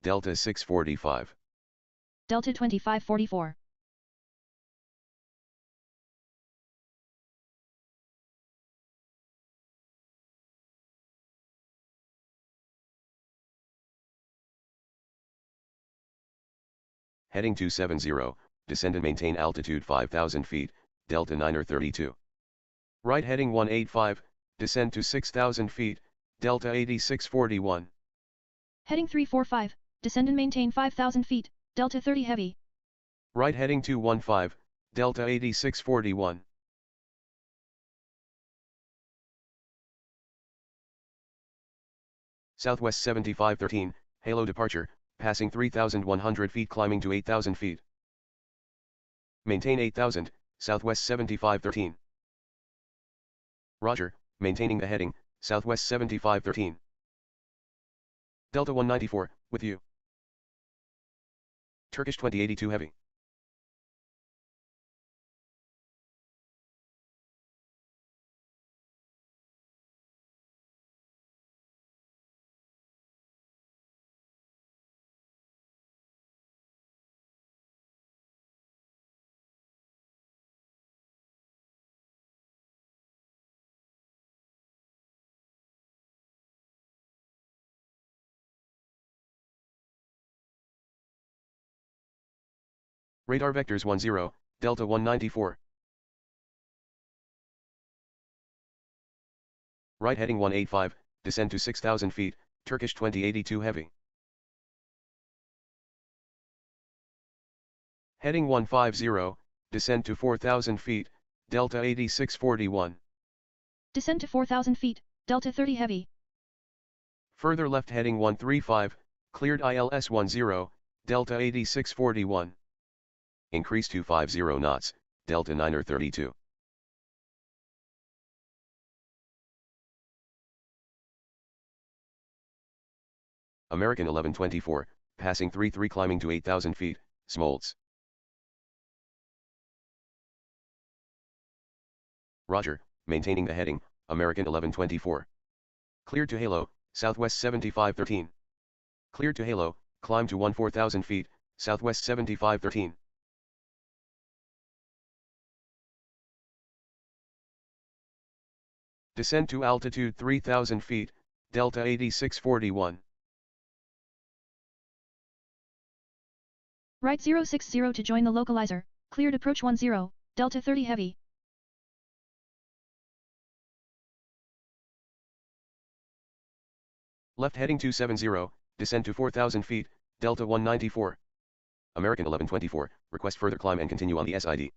Delta 645. Delta 2544. Heading 270, descend and maintain altitude 5,000 feet, Delta 9er32. Right heading 185, descend to 6,000 feet, Delta 8641. Heading 345, descend and maintain 5,000 feet, Delta 30 heavy. Right heading 215, Delta 8641. Southwest 7513, halo departure, passing 3,100 feet climbing to 8,000 feet. Maintain 8,000, Southwest 7513. Roger, maintaining the heading, Southwest 7513. Delta 194, with you. Turkish 2082 heavy. Radar vectors 10, Delta 194. Right heading 185, descend to 6,000 feet, Turkish 2082 heavy. Heading 150, descend to 4,000 feet, Delta 8641. Descend to 4,000 feet, Delta 30 heavy. Further left heading 135, cleared ILS 10, Delta 8641. Increase to 50 knots, Delta 9er32. American 1124, passing 33 climbing to 8,000 feet, Smoltz. Roger, maintaining the heading, American 1124. Cleared to halo, Southwest 7513. Cleared to halo, climb to 14,000 feet, Southwest 7513. Descend to altitude 3,000 feet, Delta 8641. Right 060 to join the localizer, cleared approach 10, Delta 30 heavy. Left heading 270, descend to 4,000 feet, Delta 194. American 1124, request further climb and continue on the SID.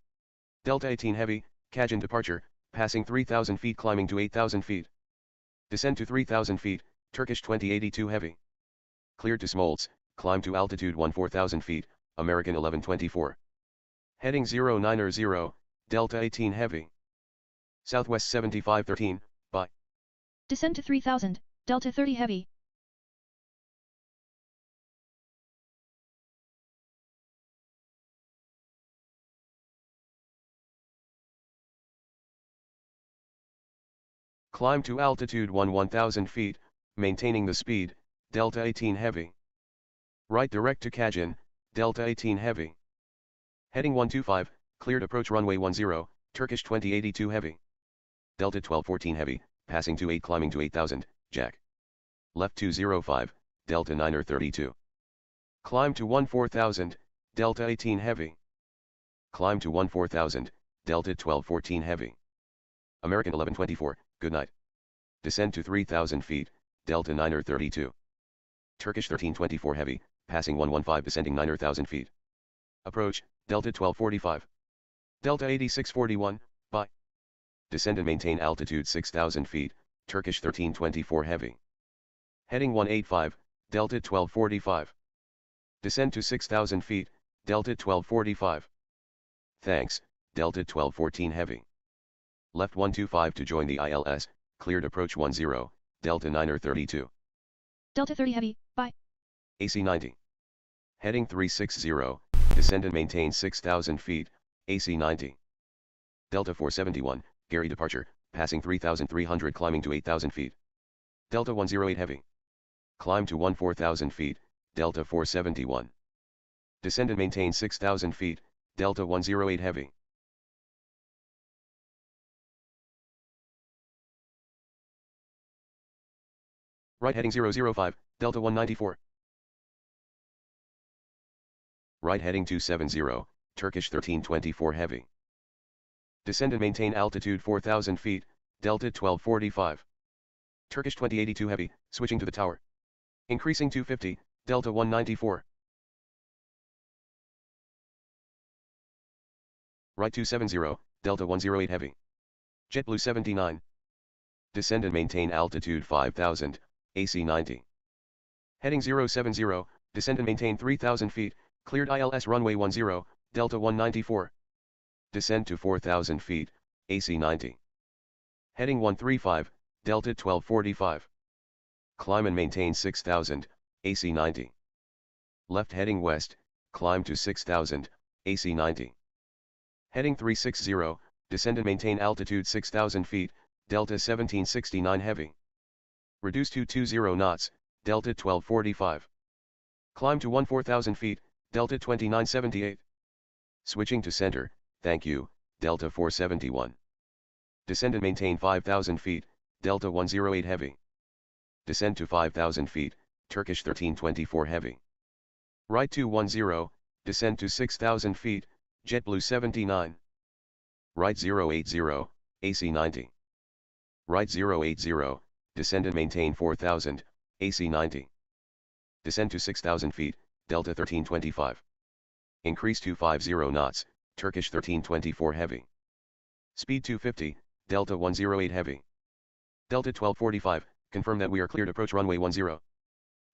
Delta 18 heavy, Kajin departure, passing 3,000 feet climbing to 8,000 feet. Descend to 3,000 feet, Turkish 2082 heavy. Cleared to Smoltz, climb to altitude 14,000 feet, American 1124. Heading 090, Delta 18 heavy. Southwest 7513, bye. Descend to 3,000, Delta 30 heavy. Climb to altitude 1,000 feet, maintaining the speed, Delta 18 heavy. Right direct to Kajin, Delta 18 heavy. Heading 125, cleared approach runway 10, Turkish 2082 heavy. Delta 1214 heavy, passing 28 climbing to 8,000, Jack. Left 205, Delta 9er32. Climb to 14,000, Delta 18 heavy. Climb to 14,000, Delta 1214 heavy. American 1124, good night. Descend to 3,000 feet, Delta 9er32. Turkish 1324 heavy, passing 115 descending 9,000 feet. Approach, Delta 1245. Delta 8641, bye. Descend and maintain altitude 6,000 feet, Turkish 1324 heavy. Heading 185, Delta 1245. Descend to 6,000 feet, Delta 1245. Thanks, Delta 1214 heavy. Left 125 to join the ILS, cleared approach 10, Delta 9er32. Delta 30 heavy, bye. AC 90. Heading 360, descend and maintain 6,000 feet, AC 90. Delta 471, Gary departure, passing 3,300 climbing to 8,000 feet. Delta 108 heavy. Climb to 14,000 feet, Delta 471. Descend and maintain 6,000 feet, Delta 108 heavy. Right heading 005, Delta 194. Right heading 270, Turkish 1324 heavy. Descend and maintain altitude 4,000 feet, Delta 1245. Turkish 2082 heavy, switching to the tower. Increasing 250, Delta 194. Right 270, Delta 108 heavy. JetBlue 79. Descend and maintain altitude 5,000, AC 90. Heading 070, descend and maintain 3,000 feet, cleared ILS runway 10, Delta 194. Descend to 4,000 feet, AC 90. Heading 135, Delta 1245. Climb and maintain 6,000, AC 90. Left heading west, climb to 6,000, AC 90. Heading 360, descend and maintain altitude 6,000 feet, Delta 1769 heavy. Reduce to 20 knots, Delta 1245. Climb to 14,000 feet, Delta 2978. Switching to center, thank you, Delta 471. Descend and maintain 5,000 feet, Delta 108 heavy. Descend to 5,000 feet, Turkish 1324 heavy. Right 210, descend to 6,000 feet, JetBlue 79. Right 080, AC 90. Right 080, descend and maintain 4,000, AC 90. Descend to 6,000 feet, Delta 1325. Increase to 50 knots, Turkish 1324 heavy. Speed 250, Delta 108 heavy. Delta 1245, confirm that we are cleared approach runway 10.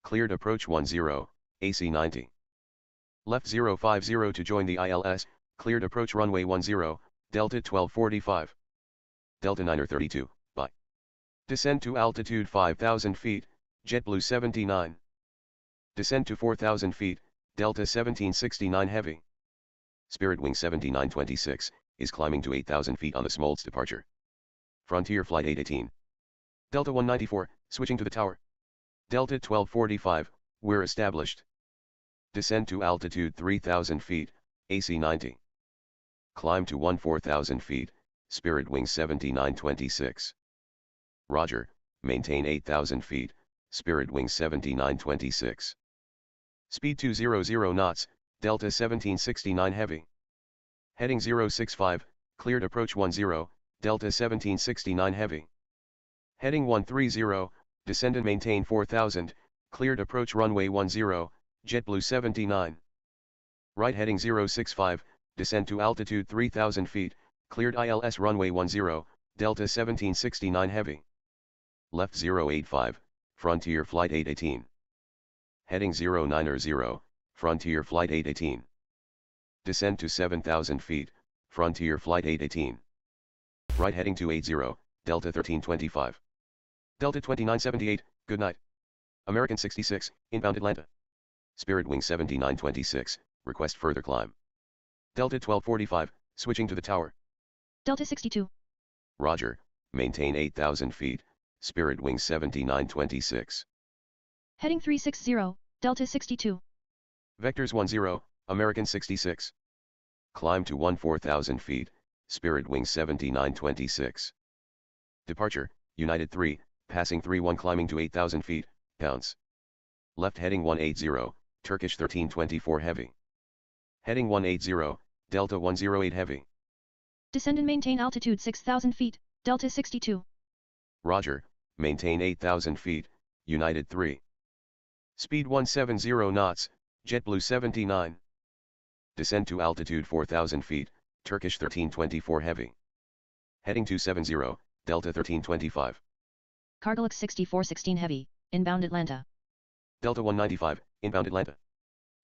Cleared approach 10, AC 90. Left 050 to join the ILS, cleared approach runway 10, Delta 1245. Delta 932, bye. Descend to altitude 5,000 feet, JetBlue 79. Descend to 4,000 feet, Delta 1769 heavy. Spirit Wing 7926, is climbing to 8,000 feet on the Smoltz departure. Frontier Flight 818. Delta 194, switching to the tower. Delta 1245, we're established. Descend to altitude 3,000 feet, AC 90. Climb to 14,000 feet, Spirit Wing 7926. Roger, maintain 8,000 feet, Spirit Wing 7926. Speed 200 knots, Delta 1769 heavy. Heading 065, cleared approach 10, Delta 1769 heavy. Heading 130, descend and maintain 4,000, cleared approach runway 10, JetBlue 79. Right heading 065, descend to altitude 3,000 feet, cleared ILS runway 10, Delta 1769 heavy. Left 085, Frontier Flight 818. Heading 090, Frontier Flight 818. Descend to 7,000 feet, Frontier Flight 818. Right heading 280, Delta 1325. Delta 2978, good night. American 66, inbound Atlanta. Spirit Wing 7926, request further climb. Delta 1245, switching to the tower. Delta 62. Roger, maintain 8,000 feet, Spirit Wing 7926. Heading 360, Delta 62. Vectors 10, American 66. Climb to 14,000 feet, Spirit Wing 7926. Departure, United 3, passing 31 climbing to 8,000 feet, pounds. Left heading 180, Turkish 1324 heavy. Heading 180, Delta 108 heavy. Descend and maintain altitude 6,000 feet, Delta 62. Roger, maintain 8,000 feet, United 3. Speed 170 knots, JetBlue 79. Descend to altitude 4,000 feet, Turkish 1324 heavy. Heading 270, Delta 1325. Cargolux 6416 heavy, inbound Atlanta. Delta 195, inbound Atlanta.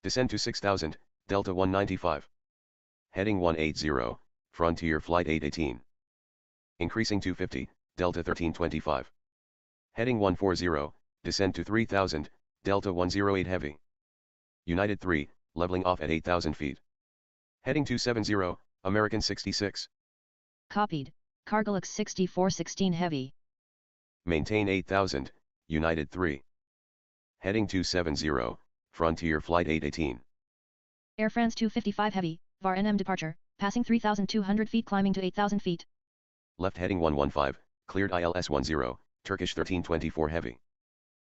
Descend to 6,000, Delta 195. Heading 180, Frontier Flight 818. Increasing 250, Delta 1325. Heading 140, descend to 3,000, Delta 108 heavy. United 3, leveling off at 8,000 feet. Heading 270, American 66. Copied, Cargolux 6416 heavy. Maintain 8,000, United 3. Heading 270, Frontier Flight 818. Air France 255 Heavy, VAR NM departure, passing 3,200 feet climbing to 8,000 feet. Left heading 115, cleared ILS 10, Turkish 1324 Heavy.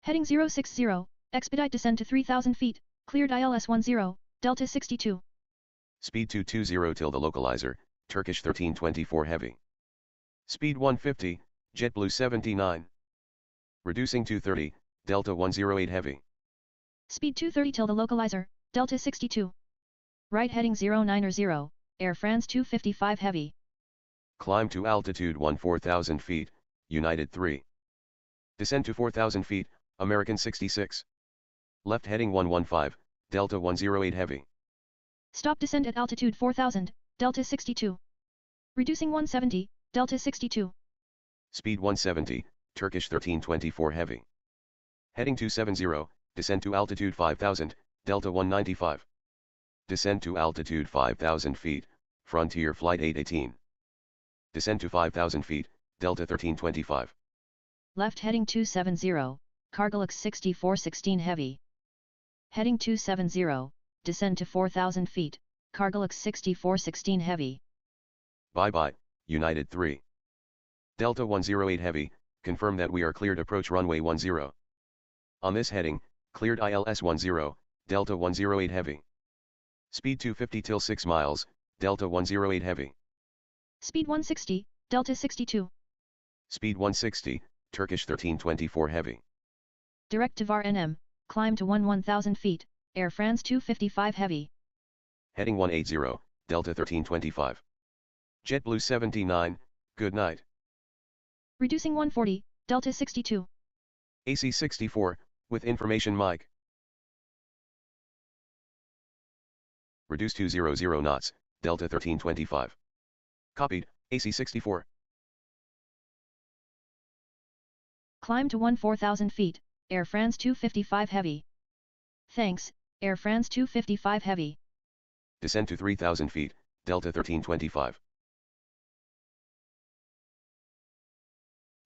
Heading 060, expedite descend to 3,000 feet, cleared ILS 10, Delta 62. Speed 220 till the localizer, Turkish 1324 Heavy. Speed 150, JetBlue 79. Reducing 230, Delta 108 Heavy. Speed 230 till the localizer, Delta 62. Right heading 090, Air France 255 Heavy. Climb to altitude 14,000 feet, United 3. Descend to 4,000 feet, American 66. Left heading 115, Delta 108 Heavy. Stop descent at altitude 4,000, Delta 62. Reducing 170, Delta 62. Speed 170, Turkish 1324 Heavy. Heading 270, descend to altitude 5,000, Delta 195. Descend to altitude 5,000 feet, Frontier Flight 818. Descend to 5,000 feet, Delta 1325. Left heading 270, Cargolux 6416 Heavy. Heading 270, descend to 4,000 feet, Cargolux 6416 Heavy. Bye-bye, United 3. Delta 108 Heavy, confirm that we are cleared approach runway 10. On this heading, cleared ILS 10, Delta 108 Heavy. Speed 250 till 6 miles, Delta 108 Heavy. Speed 160, Delta 62. Speed 160, Turkish 1324 Heavy. Direct to VAR NM, climb to 1,000 feet, Air France 255 Heavy. Heading 180, Delta 1325. JetBlue 79, good night. Reducing 140, Delta 62. AC 64, with information mic. Reduce 200 knots, Delta 1325. Copied, AC 64. Climb to 14,000 feet, Air France 255 Heavy. Thanks, Air France 255 Heavy. Descend to 3,000 feet, Delta 1325.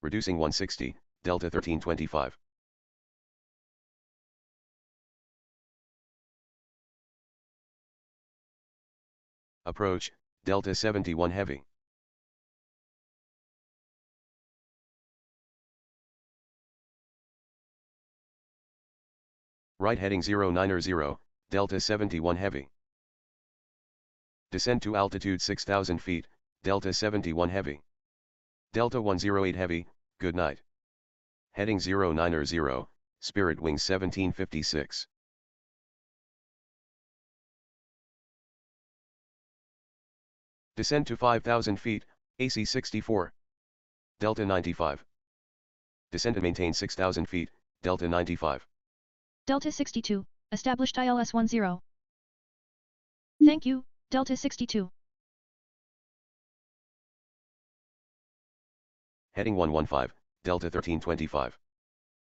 Reducing 160, Delta 1325. Approach, Delta 71 Heavy. Right heading 090, Delta 71 Heavy. Descend to altitude 6,000 feet, Delta 71 Heavy. Delta 108 Heavy, good night. Heading 090, Spirit Wings 1756. Descend to 5,000 feet, AC 64. Delta 95. Descend and maintain 6,000 feet, Delta 95. Delta 62, established ILS 10. Thank you, Delta 62. Heading 115, Delta 1325.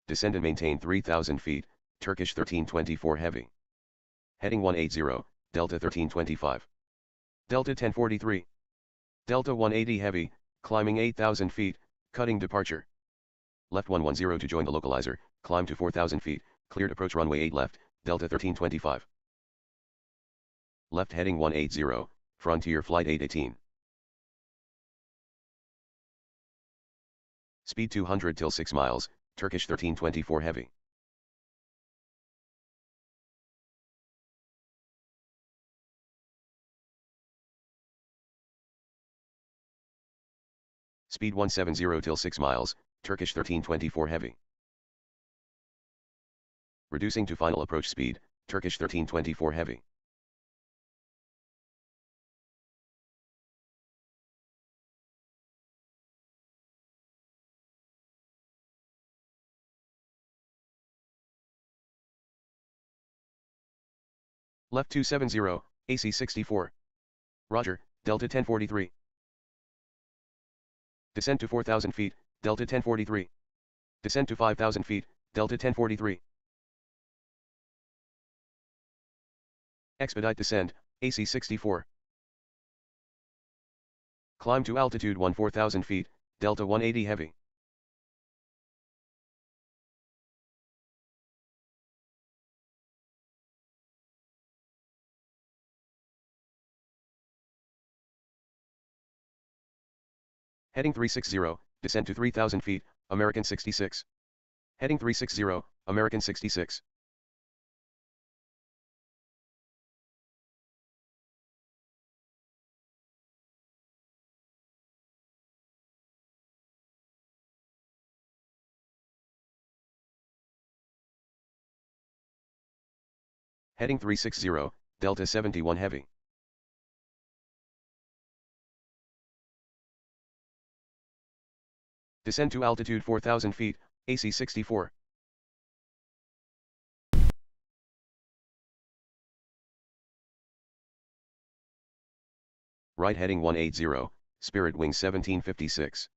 Descend and maintain 3,000 feet, Turkish 1324 Heavy. Heading 180, Delta 1325. Delta 1043. Delta 180 Heavy, climbing 8,000 feet, cutting departure. Left 110 to join the localizer, climb to 4,000 feet, cleared approach runway 8 left, Delta 1325. Left heading 180, Frontier Flight 818. Speed 200 till 6 miles, Turkish 1324 Heavy. Speed 170 till 6 miles, Turkish 1324 Heavy. Reducing to final approach speed, Turkish 1324 Heavy. Left 270, AC 64. Roger, Delta 1043. Descend to 4,000 feet, Delta 1043. Descend to 5,000 feet, Delta 1043. Expedite descend, AC 64. Climb to altitude 14,000 feet, Delta 180 Heavy. Heading 360, descend to 3,000 feet, American 66. Heading 360, American 66. Heading 360, Delta 71 heavy. Descend to altitude 4,000 feet, AC 64. Right heading 180, Spirit Wing 1756.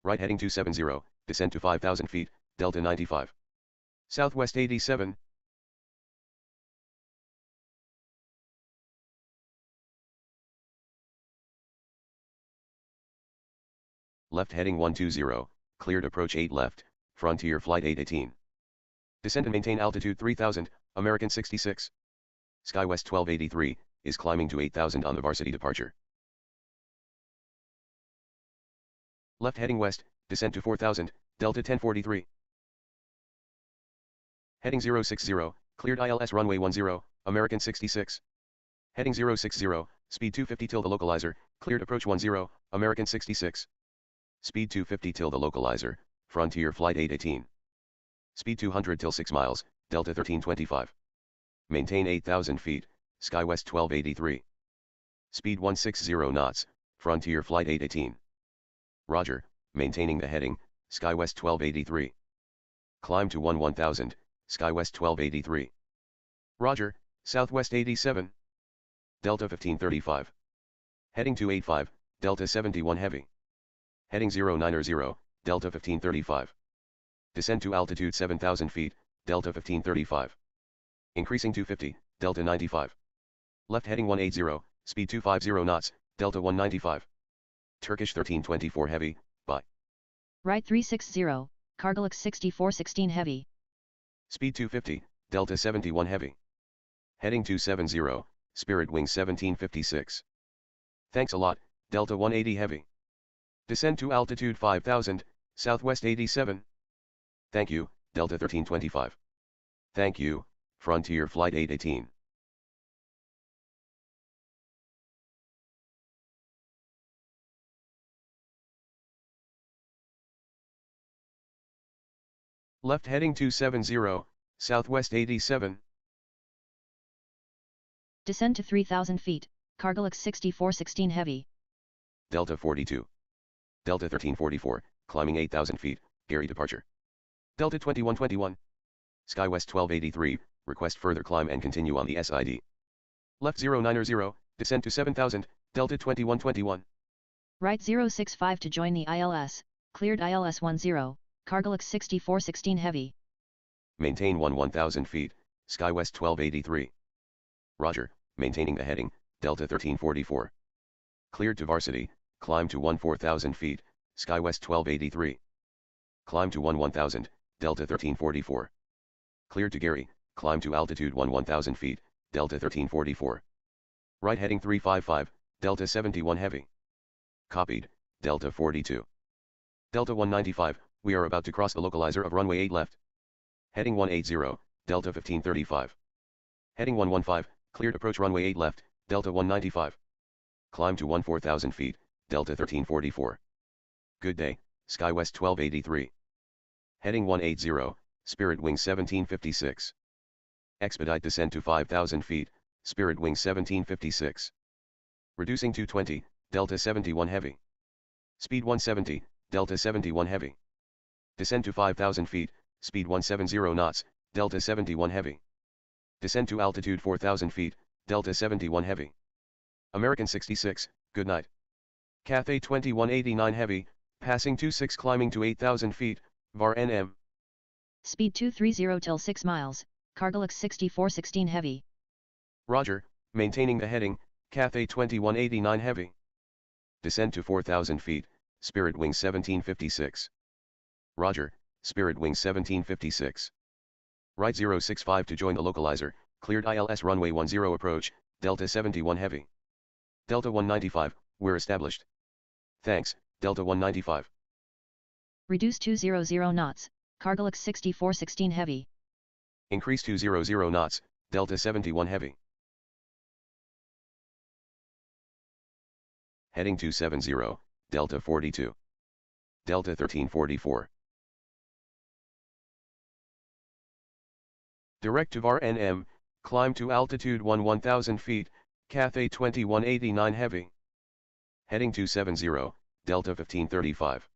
Right heading 270, descend to 5,000 feet, Delta 95. Southwest 87. Left heading 120, cleared approach 8 left, Frontier Flight 818. Descend and maintain altitude 3000, American 66. SkyWest 1283, is climbing to 8000 on the varsity departure. Left heading west, descend to 4000, Delta 1043. Heading 060, cleared ILS runway 10, American 66. Heading 060, speed 250 till the localizer, cleared approach 10, American 66. Speed 250 till the localizer, Frontier Flight 818. Speed 200 till 6 miles, Delta 1325. Maintain 8,000 feet, SkyWest 1283. Speed 160 knots, Frontier Flight 818. Roger, maintaining the heading, SkyWest 1283. Climb to 1000, SkyWest 1283. Roger, Southwest 87. Delta 1535. Heading 285, Delta 71 heavy. Heading 090, Delta 1535. Descend to altitude 7,000 feet, Delta 1535. Increasing 250, Delta 95. Left heading 180, speed 250 knots, Delta 195. Turkish 1324 heavy, bye. Right 360, Cargolux 6416 heavy. Speed 250, Delta 71 heavy. Heading 270, Spirit Wing 1756. Thanks a lot, Delta 180 heavy. Descend to altitude 5000, Southwest 87. Thank you, Delta 1325. Thank you, Frontier Flight 818. Left heading 270, Southwest 87. Descend to 3,000 feet, Cargolux 6416 heavy. Delta 42. Delta 1344, climbing 8,000 feet, Gary departure. Delta 2121. SkyWest 1283, request further climb and continue on the SID. Left 090, descend to 7,000, Delta 2121. Right 065 to join the ILS, cleared ILS 10, Cargolux 6416 heavy. Maintain 1000 feet, SkyWest 1283. Roger, maintaining the heading, Delta 1344. Cleared to varsity, climb to 14,000 feet, SkyWest 1283. Climb to 1000, Delta 1344. Cleared to Gary, climb to altitude 1000 feet, Delta 1344. Right heading 355, Delta 71 heavy. Copied, Delta 42. Delta 195, we are about to cross the localizer of runway 8 left. Heading 180, Delta 1535. Heading 115, cleared approach runway 8 left, Delta 195. Climb to 14,000 feet, Delta 1344. Good day, SkyWest 1283. Heading 180, Spirit Wing 1756. Expedite descent to 5,000 feet, Spirit Wing 1756. Reducing 220, Delta 71 heavy. Speed 170, Delta 71 heavy. Descend to 5,000 feet, speed 170 knots, Delta 71 heavy. Descend to altitude 4,000 feet, Delta 71 heavy. American 66, good night. Cathay 2189 heavy, passing 26 climbing to 8,000 feet, VAR NM. Speed 230 till 6 miles, Cargolux 6416 heavy. Roger, maintaining the heading, Cathay 2189 heavy. Descend to 4,000 feet, Spirit Wing 1756. Roger, Spirit Wing 1756. Right 065 to join the localizer, cleared ILS runway 10 approach, Delta 71 heavy. Delta 195, We're established. Thanks, Delta 195. Reduce 200 knots, Cargol X5416 heavy. Increase 200 knots, Delta 71 heavy. Heading 270, Delta 42. Delta 1344. Directive RNM, climb to altitude 1000 feet, Cathay 2189 heavy. Heading 270, Delta 1535.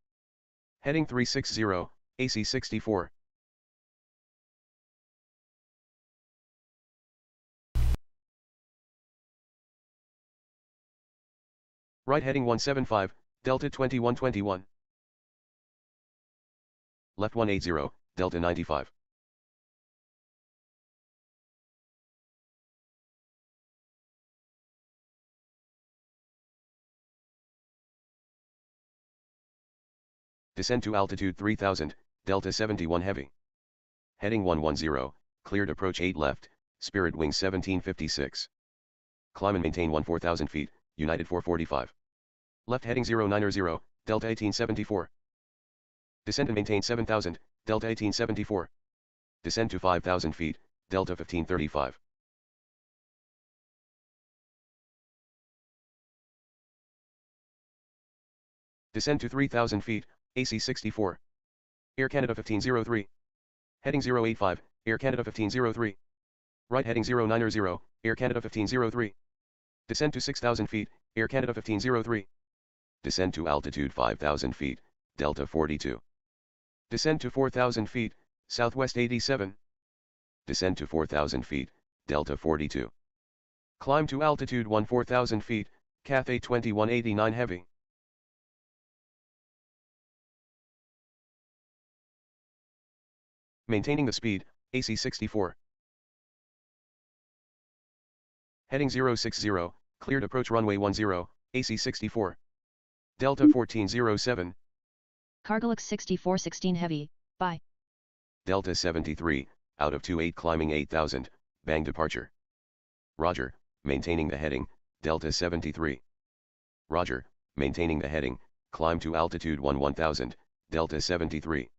Heading 360, AC 64. Right heading 175, Delta 2121. Left 180, Delta 95. Descend to altitude 3000, Delta 71 heavy. Heading 110, cleared approach 8 left, Spirit Wing 1756. Climb and maintain 4000 feet, United 445. Left heading 090, Delta 1874. Descend and maintain 7000, Delta 1874. Descend to 5000 feet, Delta 1535. Descend to 3000 feet, AC 64. Air Canada 1503. Heading 085, Air Canada 1503. Right heading 090, Air Canada 1503. Descend to 6000 feet, Air Canada 1503. Descend to altitude 5000 feet, Delta 42. Descend to 4000 feet, Southwest 87. Descend to 4000 feet, Delta 42. Climb to altitude 4000 feet, Cathay 2189 heavy. Maintaining the speed, AC 64. Heading 060, cleared approach runway 10, AC 64. Delta 1407. Cargol X6416 heavy, bye. Delta 73, out of 28 climbing 8000, bang departure. Roger, maintaining the heading, Delta 73. Roger, maintaining the heading, climb to altitude 1000, Delta 73.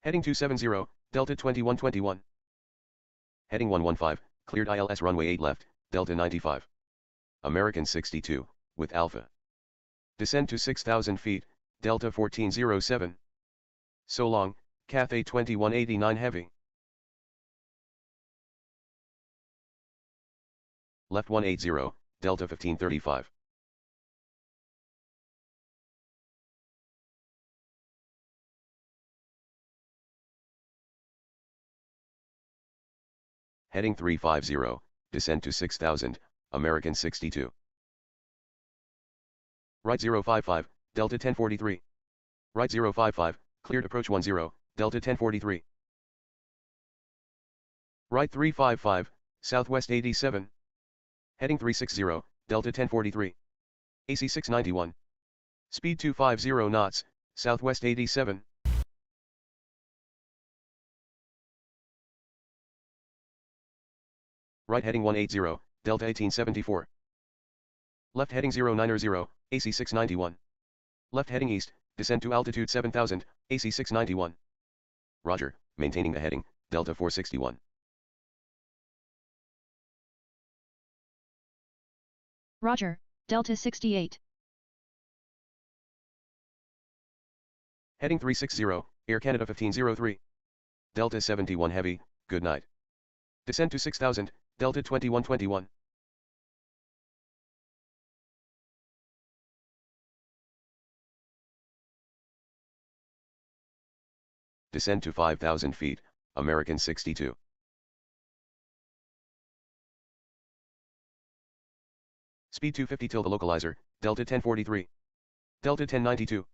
Heading 270, Delta 2121. Heading 115, cleared ILS runway 8 left, Delta 95. American 62, with Alpha. Descend to 6000 feet, Delta 1407. So long, Cathay 2189 heavy. Left 180, Delta 1535. Heading 350, descend to 6000, American 62. Right 055, Delta 1043. Right 055, cleared approach 10, Delta 1043. Right 355, Southwest 87. Heading 360, Delta 1043. AC 691. Speed 250 knots, Southwest 87. Right heading 180, Delta 1874. Left heading 090, AC 691. Left heading east, descend to altitude 7000, AC 691. Roger, maintaining the heading, Delta 461. Roger, Delta 68. Heading 360, Air Canada 1503. Delta 71 heavy, good night. Descend to 6000, Delta 2121. Descend to 5000 feet, American 62. Speed 250 till the localizer, Delta 1043. Delta 1092.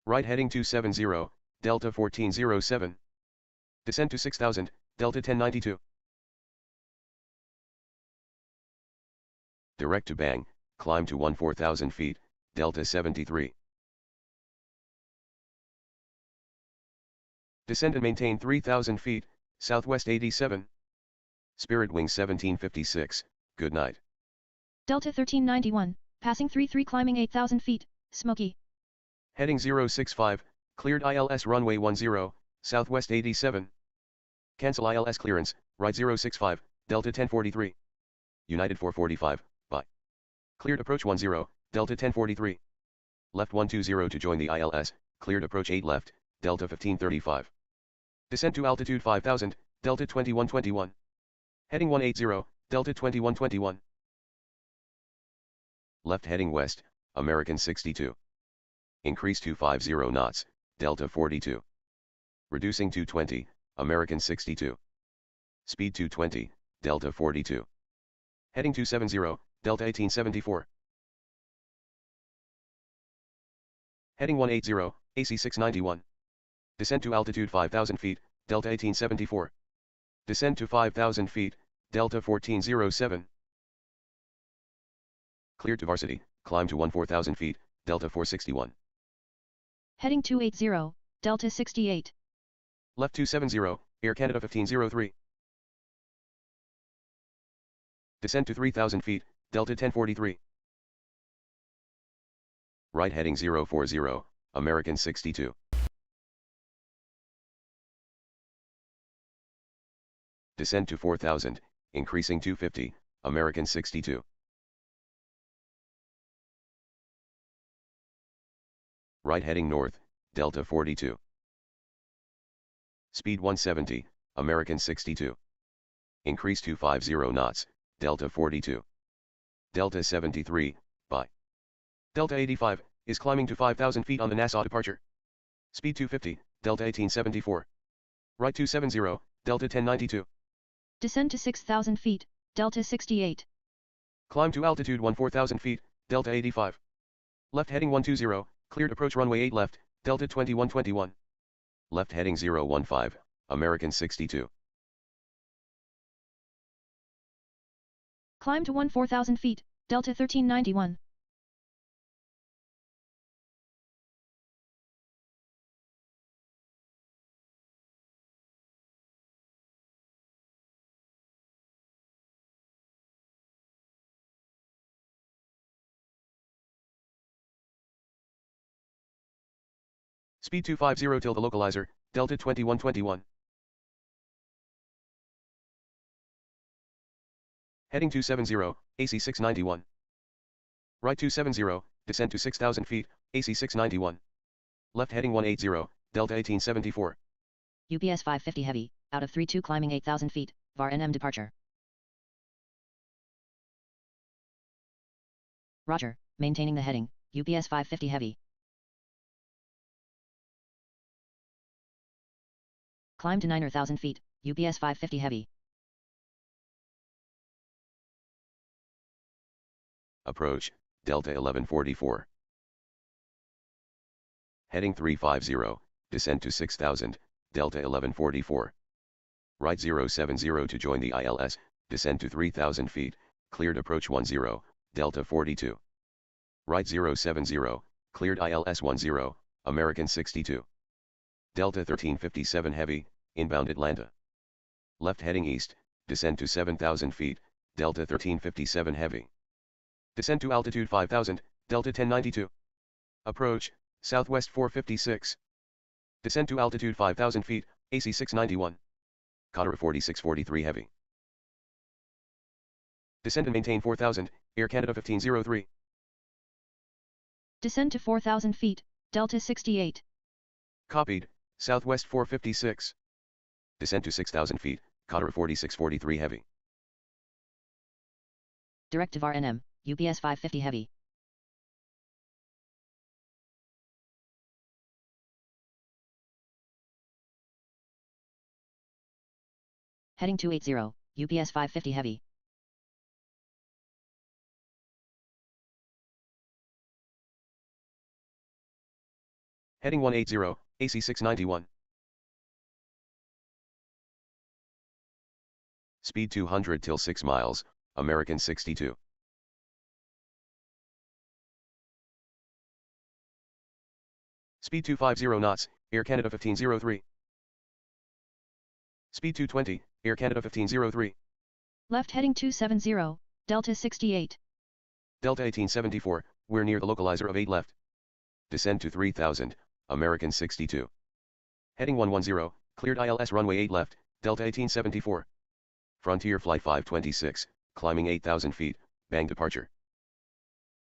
Right heading 270, Delta 1407. Descend to 6000, Delta 1092. direct to bang, climb to 14,000 feet, delta 73. Descend and maintain 3,000 feet, southwest 87. Spirit Wing 1756, good night. Delta 1391, passing 33 climbing 8,000 feet, Smoky. Heading 065, cleared ILS runway 10, southwest 87. Cancel ILS clearance, right 065, Delta 1043. United 445, bye. Cleared approach 10, Delta 1043. Left 120 to join the ILS, cleared approach 8 left, Delta 1535. Descend to altitude 5000, Delta 2121. Heading 180, Delta 2121. Left heading west, American 62. Increase to 50 knots, Delta 42. Reducing to 20, American 62. Speed 220, Delta 42. Heading 270, Delta 1874. Heading 180, AC 691. Descend to altitude 5000 feet, Delta 1874. Descend to 5000 feet, Delta 1407. Cleared to varsity, climb to 14,000 feet, Delta 461. Heading 280, Delta 68. Left 270, Air Canada 1503. Descend to 3,000 feet, Delta 1043. Right heading 040, American 62. Descend to 4,000, increasing 250, American 62. Right heading north, Delta 42. Speed 170, American 62. Increase to 50 knots, Delta 42. Delta 73, bye. Delta 85, is climbing to 5,000 feet on the Nassau departure. Speed 250, Delta 1874. Right 270, Delta 1092. Descend to 6,000 feet, Delta 68. Climb to altitude 14,000 feet, Delta 85. Left heading 120, cleared approach runway 8 left, Delta 2121. Left heading 015, American 62. Climb to 14,000 feet, Delta 1391. Speed 250 till the localizer, Delta 2121. Heading 270, AC 691. Right 270, descend to 6,000 feet, AC 691. Left heading 180, Delta 1874. UPS 550 heavy, out of 32 climbing 8,000 feet, VAR NM departure. Roger, maintaining the heading, UPS 550 heavy. Climb to 9,000 feet, UPS 550 heavy. Approach, Delta 1144. Heading 350, descend to 6,000, Delta 1144. Right 070 to join the ILS, descend to 3,000 feet, cleared approach 10, Delta 42. Right 070, cleared ILS 10, American 62. Delta 1357 heavy, inbound Atlanta. Left heading east, descend to 7,000 feet, Delta 1357 heavy. Descend to altitude 5,000, Delta 1092. Approach, southwest 456. Descend to altitude 5,000 feet, AC 691. Qatar 4643 heavy. Descend and maintain 4,000, Air Canada 1503. Descend to 4,000 feet, Delta 68. Copied, southwest 456. Descend to 6,000 feet, Qatar 4643 heavy. Direct to VAR NM, UPS 550 heavy. Heading 280, UPS 550 heavy. Heading 180, AC 691. Speed 200 till 6 miles, American 62. Speed 250 knots, Air Canada 1503. Speed 220, Air Canada 1503. Left heading 270, Delta 68. Delta 1874, we're near the localizer of 8 left. Descend to 3000, American 62. Heading 110, cleared ILS runway 8 left, Delta 1874. Frontier Flight 526, climbing 8,000 feet, bang departure.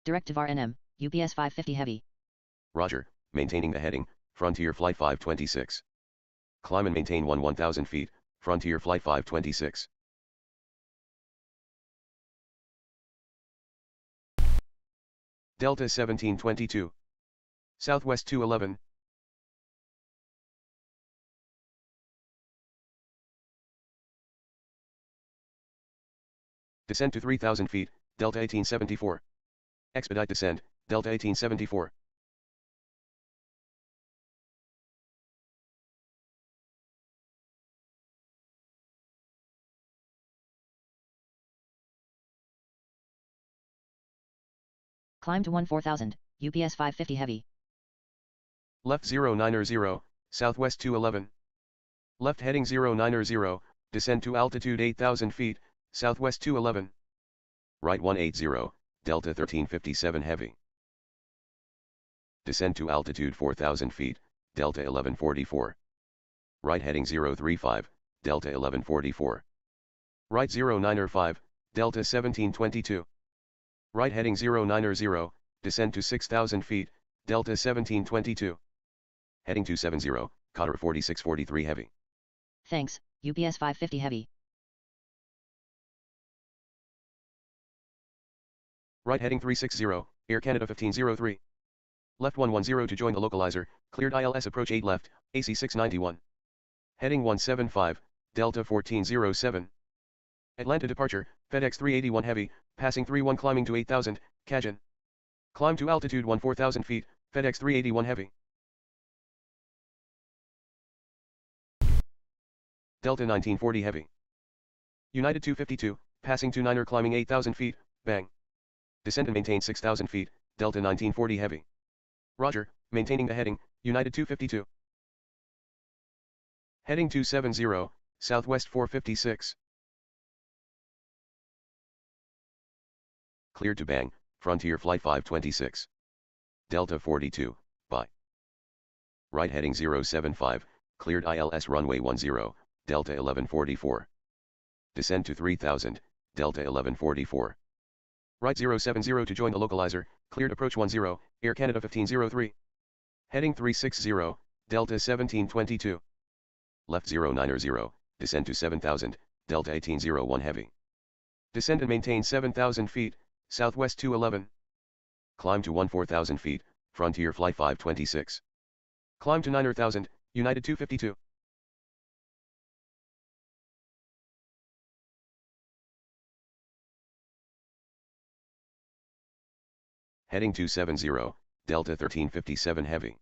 Directive RNM, UPS 550 Heavy. Roger, maintaining the heading, Frontier Flight 526. Climb and maintain 1000 feet, Frontier Flight 526. Delta 1722. Southwest 211. Descend to 3000 feet, Delta 1874. Expedite descent, Delta 1874. Climb to 14,000, UPS 550 Heavy. Left 090, Southwest 211. Left heading 090, descend to altitude 8,000 feet, Southwest 211. Right 180, Delta 1357 Heavy. Descend to altitude 4,000 feet, Delta 1144. Right heading 035, Delta 1144. Right 095, Delta 1722. Right heading 090, descend to 6,000 feet, Delta 1722. Heading 270, Qatar 4643 Heavy. Thanks, UPS 550 Heavy. Right heading 360, Air Canada 1503. Left 110 to join the localizer, cleared ILS approach 8 left, AC 691. Heading 175, Delta 1407. Atlanta departure, FedEx 381 Heavy, passing 31 climbing to 8,000, Cajun. Climb to altitude 14,000 feet, FedEx 381 Heavy. Delta 1940 Heavy. United 252, passing 29er climbing 8,000 feet, bang. Descend and maintain 6,000 feet, Delta 1940 Heavy. Roger, maintaining the heading, United 252. Heading 270, Southwest 456. Cleared to bang, Frontier Flight 526. Delta 42, bye. Right heading 075, cleared ILS runway 10, Delta 1144. Descend to 3000, Delta 1144. Right 070 to join the localizer, cleared approach 10, Air Canada 1503. Heading 360, Delta 1722. Left 090, descend to 7000, Delta 1801 Heavy. Descend and maintain 7,000 feet, Southwest 211. Climb to 14,000 feet, Frontier Flight 526. Climb to 9,000, United 252. Heading 270, Delta 1357 Heavy.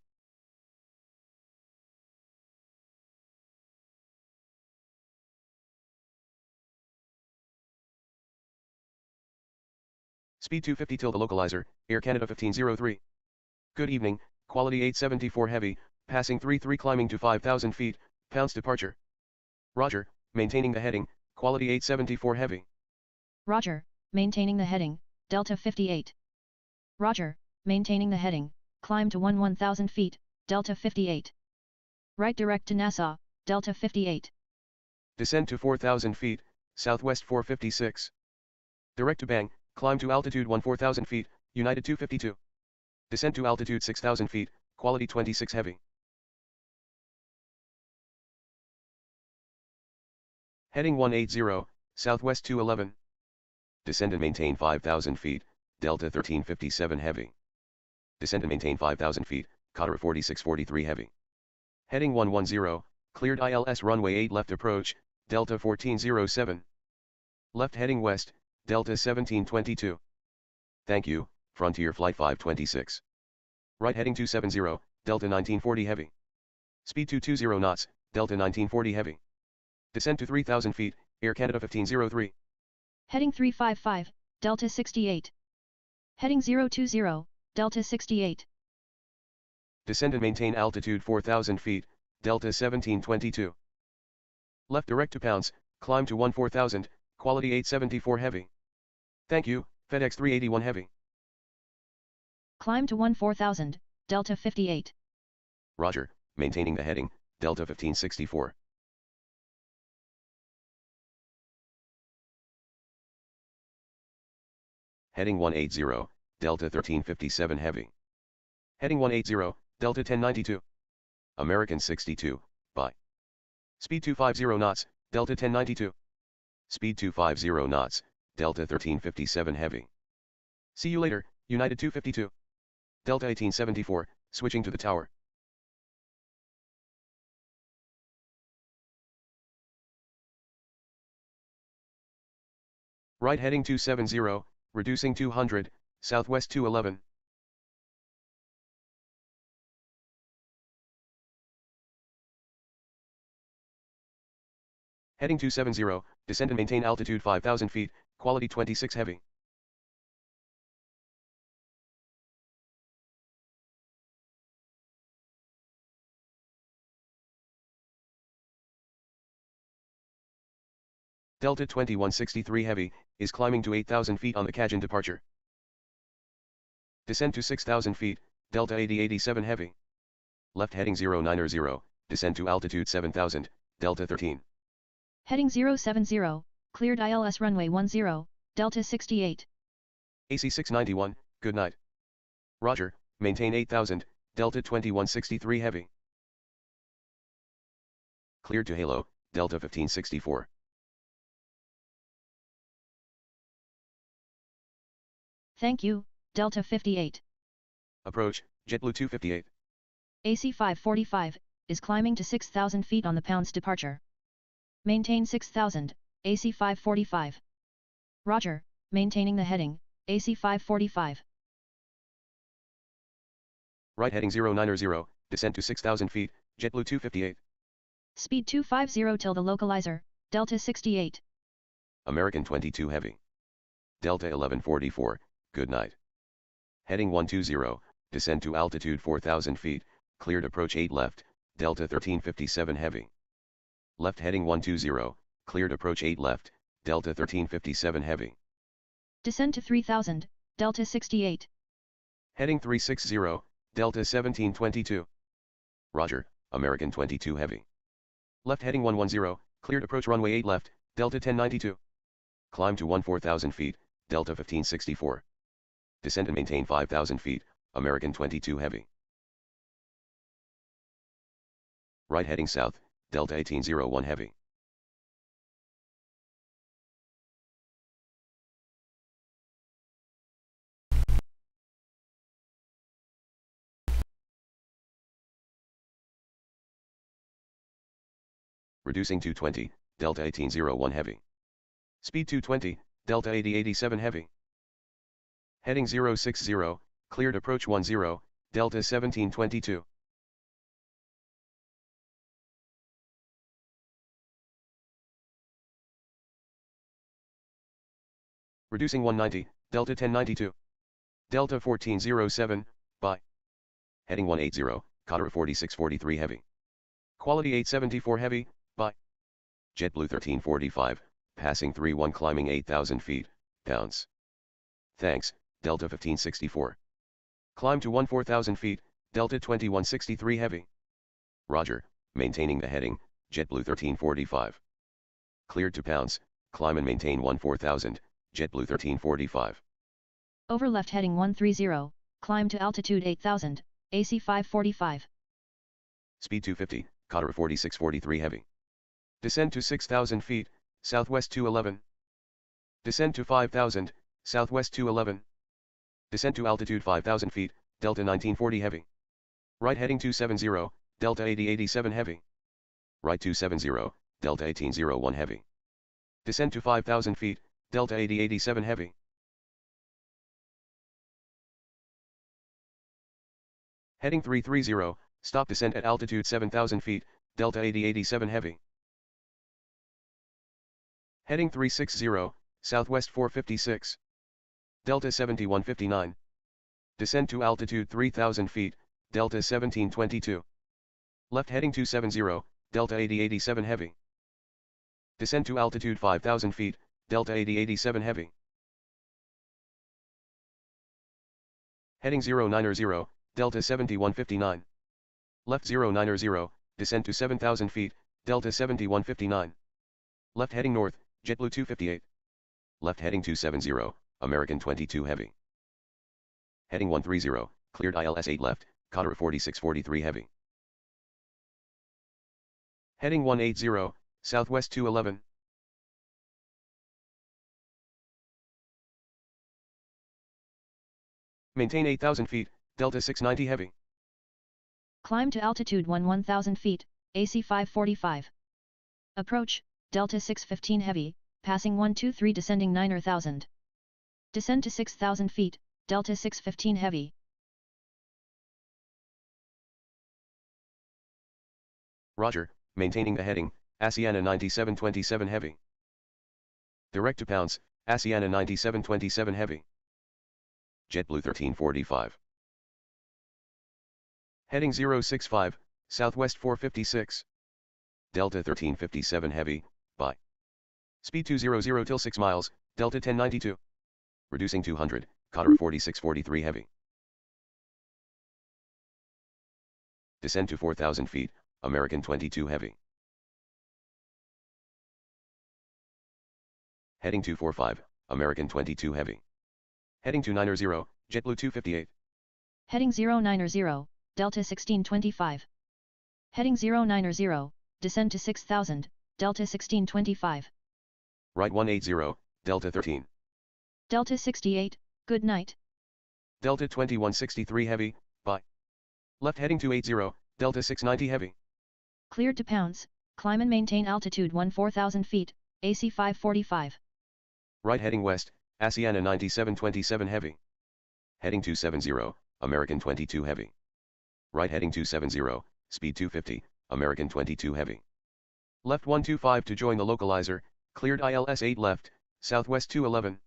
Speed 250 till the localizer, Air Canada 1503. Good evening, quality 874 Heavy, passing 33 climbing to 5,000 feet, pounds departure. Roger, maintaining the heading, quality 874 Heavy. Roger, maintaining the heading, Delta 58. Roger, maintaining the heading, climb to 11,000 feet, Delta 58. Right direct to Nassau, Delta 58. Descend to 4,000 feet, Southwest 456. Direct to bang, climb to altitude 14,000 feet, United 252. Descend to altitude 6,000 feet, quality 26 Heavy. Heading 180, Southwest 211. Descend and maintain 5,000 feet, Delta 1357 Heavy. Descend and maintain 5,000 feet, Qatar 4643 Heavy. Heading 110, cleared ILS runway 8 left approach, Delta 1407. Left heading west, Delta 1722. Thank you, Frontier Flight 526. Right heading 270, Delta 1940 Heavy. Speed 220 knots, Delta 1940 Heavy. Descend to 3,000 feet, Air Canada 1503. Heading 355, Delta 68. Heading 020, Delta 68. Descend and maintain altitude 4,000 feet, Delta 1722. Left direct to pounds, climb to 14,000, quality 874 heavy. Thank you, FedEx 381 heavy. Climb to 14,000, Delta 58. Roger, maintaining the heading, Delta 1564. Heading 180, Delta 1357 heavy. Heading 180, Delta 1092. American 62, bye. Speed 250 knots, Delta 1092. Speed 250 knots, Delta 1357 heavy. See you later, United 252. Delta 1874, switching to the tower. Right heading 270, reducing 200, southwest 211. Heading 270, descend and maintain altitude 5,000 feet, quality 26 heavy. Delta 2163 heavy, is climbing to 8,000 feet on the Kajin departure. Descend to 6,000 feet, Delta 8087 heavy. Left heading 090, descend to altitude 7,000, Delta 13. Heading 070, cleared ILS runway 10, Delta 68. AC 691, good night. Roger, maintain 8,000, Delta 2163 heavy. Cleared to halo, Delta 1564. Thank you, Delta 58. Approach, JetBlue 258. AC 545, is climbing to 6,000 feet on the pounds departure. Maintain 6,000, AC 545. Roger, maintaining the heading, AC 545. Right heading 090, descend to 6,000 feet, JetBlue 258. Speed 250 till the localizer, Delta 68. American 22 heavy. Delta 1144, good night. Heading 120, descend to altitude 4,000 feet, cleared approach 8 left, Delta 1357 heavy. Left heading 120, cleared approach 8 left, Delta 1357 heavy. Descend to 3,000, Delta 68. Heading 360, Delta 1722. Roger, American 22 heavy. Left heading 110, cleared approach runway 8 left, Delta 1092. Climb to 14,000 feet, Delta 1564. Descend and maintain 5,000 feet, American 22 heavy. Right heading south, Delta 1801 heavy. Reducing 220, Delta 1801 heavy. Speed 220, Delta 8087 heavy. Heading 060, cleared approach 10, Delta 1722. Reducing 190, Delta 1092. Delta 1407, bye. Heading 180, Qatar 4643 heavy. Quality 874 heavy, bye. JetBlue 1345, passing 31 climbing 8,000 feet, pounds. Thanks, Delta 1564. Climb to 14,000 feet, Delta 2163 heavy. Roger, maintaining the heading, JetBlue 1345. Cleared to pounds, climb and maintain 14,000, JetBlue 1345. Over left heading 130, climb to altitude 8,000, AC 545. Speed 250, Qatar 4643 heavy. Descend to 6,000 feet, southwest 211. Descend to 5,000, southwest 211. Descend to altitude 5,000 feet, Delta 1940 heavy. Right heading 270, Delta 8087 heavy. Right 270, Delta 1801 heavy. Descend to 5,000 feet, Delta 8087 heavy. Heading 330, stop descent at altitude 7,000 feet, Delta 8087 heavy. Heading 360, southwest 456. Delta 7159. Descend to altitude 3,000 feet, Delta 1722. Left heading 270, Delta 8087 heavy. Descend to altitude 5000 feet, Delta 8087 heavy. Heading 090, Delta 7159. Left 090, descend to 7000 feet, Delta 7159. Left heading north, JetBlue 258. Left heading 270, American 22 heavy. Heading 130, cleared ILS 8 left, Qatar 4643 heavy. Heading 180, Southwest 211. Maintain 8000 feet, Delta 690 heavy. Climb to altitude 1000 feet, AC 545. Approach, Delta 615 heavy, passing 123 descending 9000. Descend to 6000 feet, Delta 615 heavy. Roger, maintaining the heading, Asiana 9727 heavy. Direct to pounce, Asiana 9727 heavy. JetBlue 1345. Heading 065, Southwest 456. Delta 1357 heavy, by. Speed 200 till 6 miles, Delta 1092. Reducing 200, Qatar 4643 heavy. Descend to 4000 feet, American 22 heavy. Heading 245, American 22 heavy. Heading 290, JetBlue 258. Heading 090, Delta 1625. Heading 090, descend to 6000, Delta 1625. Right 180, Delta 13. Delta 68, good night. Delta 2163 heavy, by. Left heading 280, Delta 690 heavy. Cleared to pounce, climb and maintain altitude 14,000 feet, AC 545. Right heading west, Asiana 9727 heavy. Heading 270, American 22 heavy. Right heading 270, speed 250, American 22 heavy. Left 125 to join the localizer, cleared ILS 8 left, Southwest 211.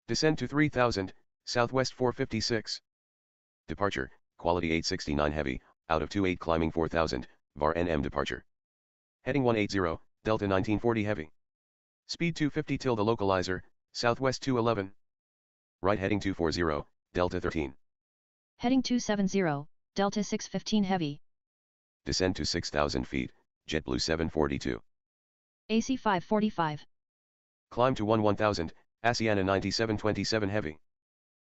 Descend to 3000, Southwest 456. Departure, quality 869 heavy, out of 28 climbing 4000, VAR NM departure. Heading 180, Delta 1940 heavy. Speed 250 till the localizer, Southwest 211. Right heading 240, Delta 13. Heading 270, Delta 615 heavy. Descend to 6000 feet, JetBlue 742. AC 545. Climb to 1000, Asiana 9727 heavy.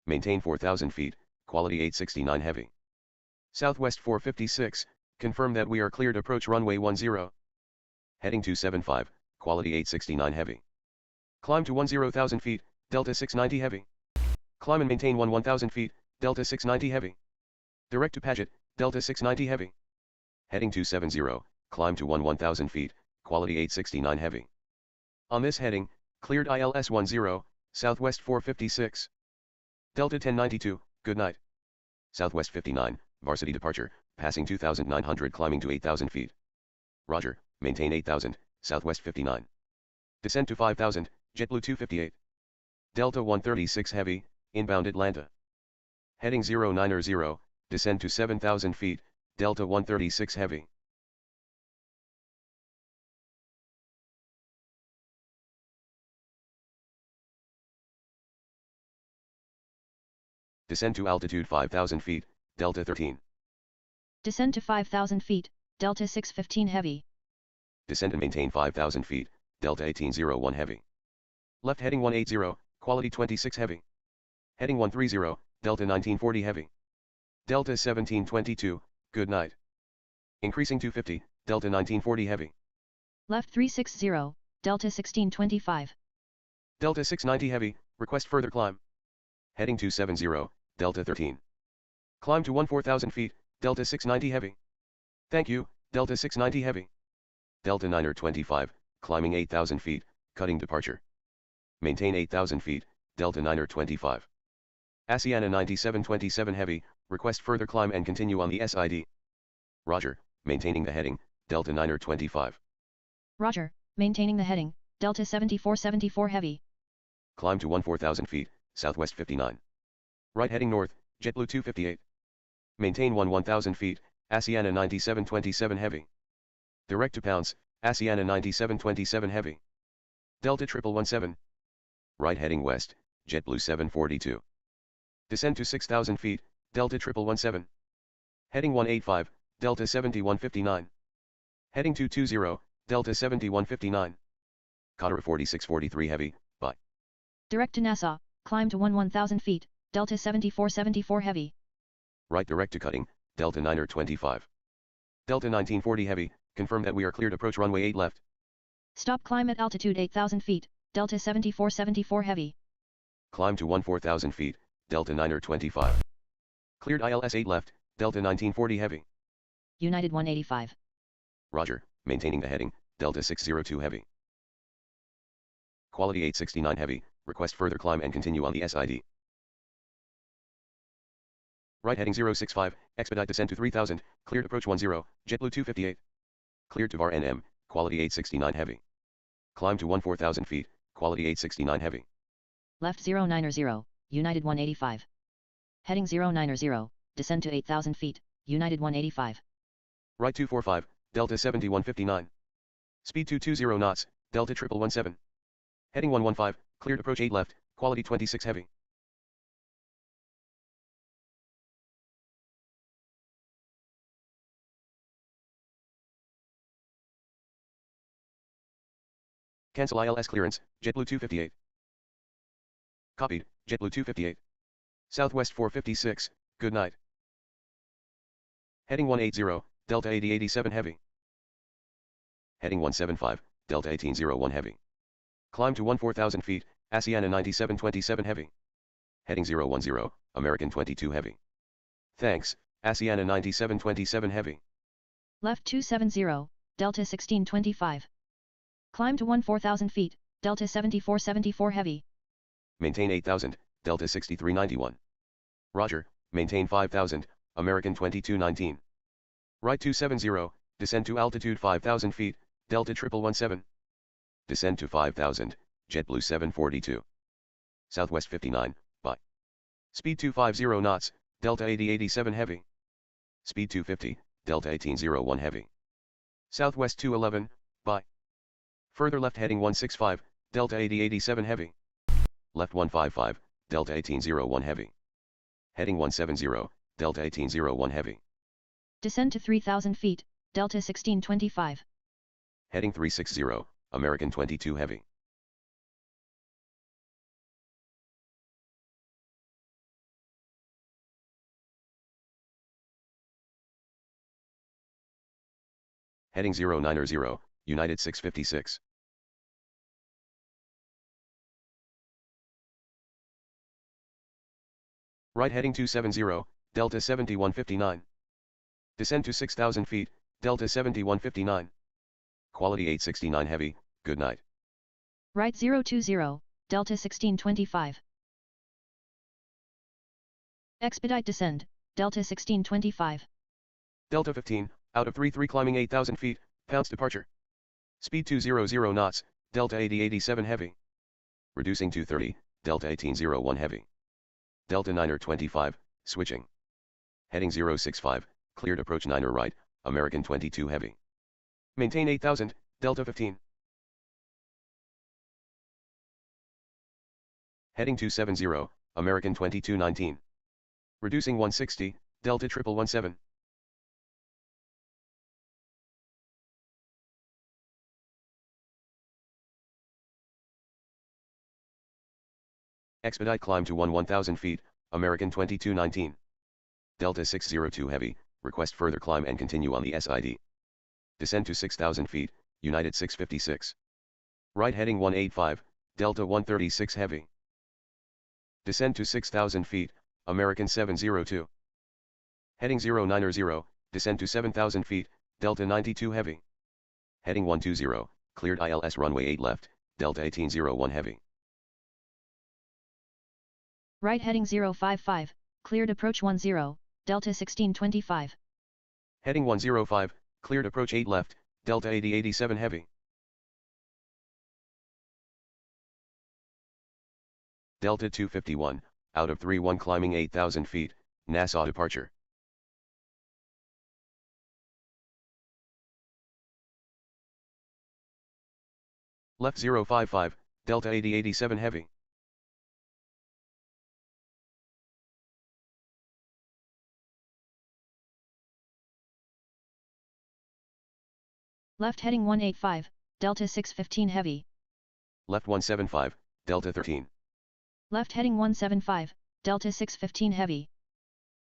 Maintain 4000 feet, quality 869 heavy. Southwest 456, confirm that we are cleared approach runway 10. Heading 275, quality 869 heavy. Climb to 10,000 feet, Delta 690 heavy. Climb and maintain 1000 feet, Delta 690 heavy. Direct to Paget, Delta 690 heavy. Heading 270, climb to 1000 feet, quality 869 heavy. On this heading, cleared ILS 10, Southwest 456. Delta 1092, good night. Southwest 59, varsity departure, passing 2900 climbing to 8000 feet. Roger, maintain 8000, Southwest 59. Descend to 5000, JetBlue 258. Delta 136 heavy, inbound Atlanta. Heading 090, descend to 7000 feet, Delta 136 heavy. Descend to altitude 5000 feet, Delta 13. Descend to 5000 feet, Delta 615 heavy. Descend and maintain 5000 feet, Delta 1801 heavy. Left heading 180, quality 26 heavy. Heading 130, Delta 1940 heavy. Delta 1722, good night. Increasing 250, Delta 1940 heavy. Left 360, Delta 1625. Delta 690 heavy, request further climb. Heading 270, Delta 13. Climb to 14,000 feet, Delta 690 heavy. Thank you, Delta 690 heavy. Delta 925, climbing 8,000 feet, cutting departure. Maintain 8,000 feet, Delta 925. Asiana 9727 heavy, request further climb and continue on the SID. Roger, maintaining the heading, Delta 925. Roger, maintaining the heading, Delta 7474 heavy. Climb to 14,000 feet, Southwest 59. Right heading north, JetBlue 258. Maintain 1000 feet, Asiana 9727 heavy. Direct to pounce, Asiana 9727 heavy. Delta 1117. Right heading west, JetBlue 742. Descend to 6000 feet, Delta 1117. Heading 185, Delta 7159. Heading 220, Delta 7159. Qatar 4643 heavy, bye. Direct to Nassau, climb to 1000 feet, Delta 7474 heavy. Right direct to cutting, Delta 925. Delta 1940 heavy, confirm that we are cleared approach runway 8 left. Stop climb at altitude 8000 feet, Delta 7474 heavy. Climb to 14,000 feet, Delta 925. Cleared ILS 8 left, Delta 1940 heavy. United 185. Roger, maintaining the heading, Delta 602 heavy. Quality 869 heavy, request further climb and continue on the SID. Right heading 065, expedite descent to 3000, cleared approach 10, JetBlue 258. Cleared to VAR NM, quality 869 heavy. Climb to 14,000 feet, quality 869 heavy. Left 090, United 185. Heading 090, descend to 8000 feet, United 185. Right 245, Delta 7159. Speed 220 knots, Delta 1117. Heading 115, cleared approach 8 left, quality 26 heavy. Cancel ILS clearance, JetBlue 258. Copied, JetBlue 258. Southwest 456, good night. Heading 180, Delta 8087 heavy. Heading 175, Delta 1801 heavy. Climb to 14,000 feet, Asiana 9727 heavy. Heading 010, American 22 heavy. Thanks, Asiana 9727 heavy. Left 270, Delta 1625. Climb to 14,000 feet, Delta 7474 heavy. Maintain 8,000, Delta 6391. Roger, maintain 5,000, American 2219. Right 270, descend to altitude 5,000 feet, Delta 1117. Descend to 5,000, JetBlue 742. Southwest 59, bye. Speed 250 knots, Delta 8087 heavy. Speed 250, Delta 1801 heavy. Southwest 211, bye. Further left heading 165, Delta 8087 heavy. Left 155, Delta 1801 heavy. Heading 170, Delta 1801 heavy. Descend to 3000 feet, Delta 1625. Heading 360, American 22 heavy. Heading 090, United 656. Right heading 270, Delta 7159. Descend to 6,000 feet, Delta 7159. Quality 869 heavy, good night. Right 020, Delta 1625. Expedite descend, Delta 1625. Delta 15, out of 33 climbing 8,000 feet, pounce departure. Speed 200 knots, Delta 8087 heavy. Reducing 230, Delta 1801 heavy. Delta 925, switching. Heading 065, cleared approach 9 right, American 22 heavy. Maintain 8,000, Delta 15. Heading 270, American 2219. Reducing 160, Delta 1117. Expedite climb to 1000 feet, American 2219. Delta 602 heavy, request further climb and continue on the SID. Descend to 6000 feet, United 656. Right heading 185, Delta 136 heavy. Descend to 6000 feet, American 702. Heading 090, descend to 7000 feet, Delta 92 heavy. Heading 120, cleared ILS runway 8 left, Delta 1801 heavy. Right heading 055, cleared approach 10, Delta 1625. Heading 105, cleared approach 8 left, Delta 8087 heavy. Delta 251, out of 31 climbing 8,000 feet, Nassau departure. Left 055, Delta 8087 heavy. Left heading 185, Delta 615 heavy. Left 175, Delta 13. Left heading 175, Delta 615 heavy.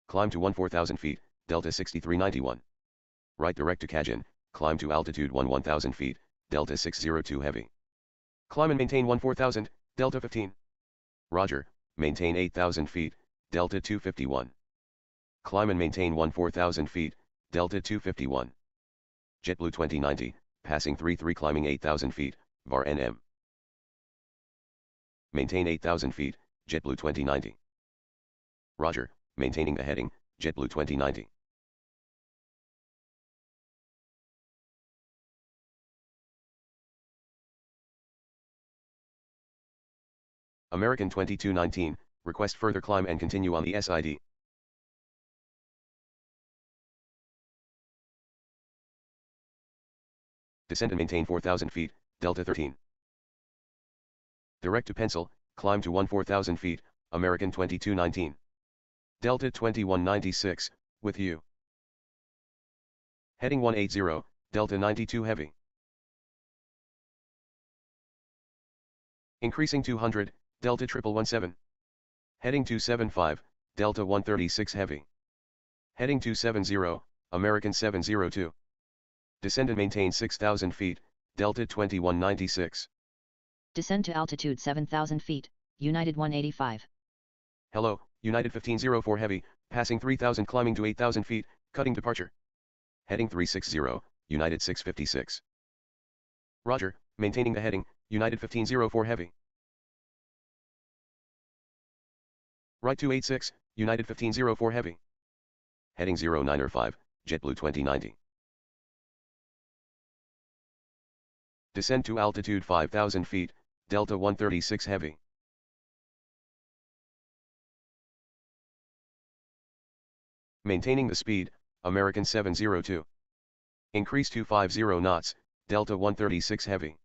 Climb to 14,000 feet, Delta 6391. Right direct to Kajin, climb to altitude 1000 feet, Delta 602 heavy. Climb and maintain 14,000, Delta 15. Roger, maintain 8,000 feet, Delta 251. Climb and maintain 14,000 feet, Delta 251. JetBlue 2090, passing 33 climbing 8,000 feet, VAR NM. Maintain 8,000 feet, JetBlue 2090. Roger, maintaining the heading, JetBlue 2090. American 2219, request further climb and continue on the SID. Descend and maintain 4,000 feet, Delta 13. Direct to Pencil, climb to 14,000 feet, American 2219. Delta 2196, with you. Heading 180, Delta 92 heavy. Increasing 200, Delta 1117. Heading 275, Delta 136 heavy. Heading 270, American 702. Descend and maintain 6,000 feet, Delta 2196. Descend to altitude 7,000 feet, United 185. Hello, United 1504 heavy, passing 3,000 climbing to 8,000 feet, cutting departure. Heading 360, United 656. Roger, maintaining the heading, United 1504 heavy. Right 286, United 1504 heavy. Heading 095, JetBlue 2090. Descend to altitude 5,000 feet, Delta 136 heavy. Maintaining the speed, American 702. Increase to 50 knots, Delta 136 heavy.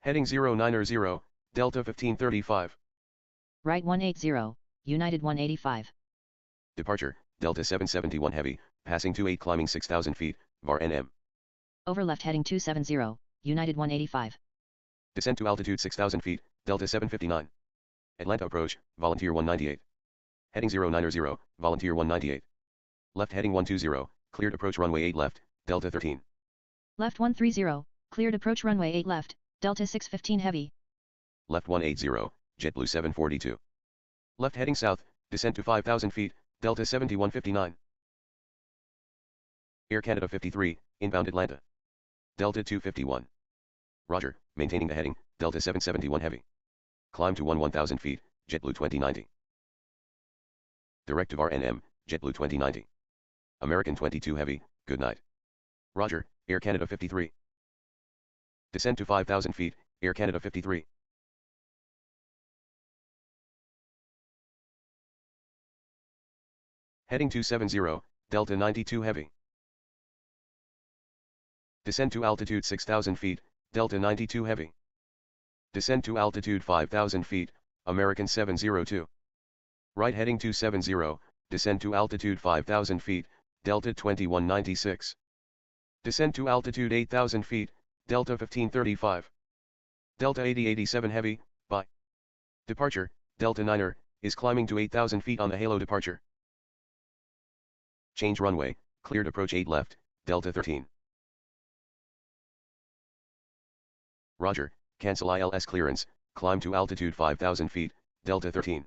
Heading 090, Delta 1535. Right 180, United 185. Departure, Delta 771 heavy, passing 28 climbing 6,000 feet, VAR NM. Over left heading 270, United 185. Descend to altitude 6,000 feet, Delta 759. Atlanta approach, Volunteer 198. Heading 090, Volunteer 198. Left heading 120, cleared approach runway 8 left, Delta 13. Left 130, cleared approach runway 8 left, Delta 615 heavy. Left 180, JetBlue 742. Left heading south, descend to 5,000 feet, Delta 7159. Air Canada 53, inbound Atlanta. Delta 251. Roger, maintaining the heading, Delta 771 heavy. Climb to 11,000 feet, JetBlue 2090. Direct to VAR NM, JetBlue 2090. American 22 heavy, good night. Roger, Air Canada 53. Descend to 5,000 feet, Air Canada 53. Heading 270, Delta 92 heavy. Descend to altitude 6,000 feet, Delta 92 heavy. Descend to altitude 5,000 feet, American 702. Right heading 270, descend to altitude 5,000 feet, Delta 2196. Descend to altitude 8,000 feet, Delta 1535. Delta 8087 heavy, bye. Departure, Delta 9er, is climbing to 8,000 feet on the halo departure. Change runway, cleared approach 8 left, Delta 13. Roger, cancel ILS clearance, climb to altitude 5,000 feet, Delta 13.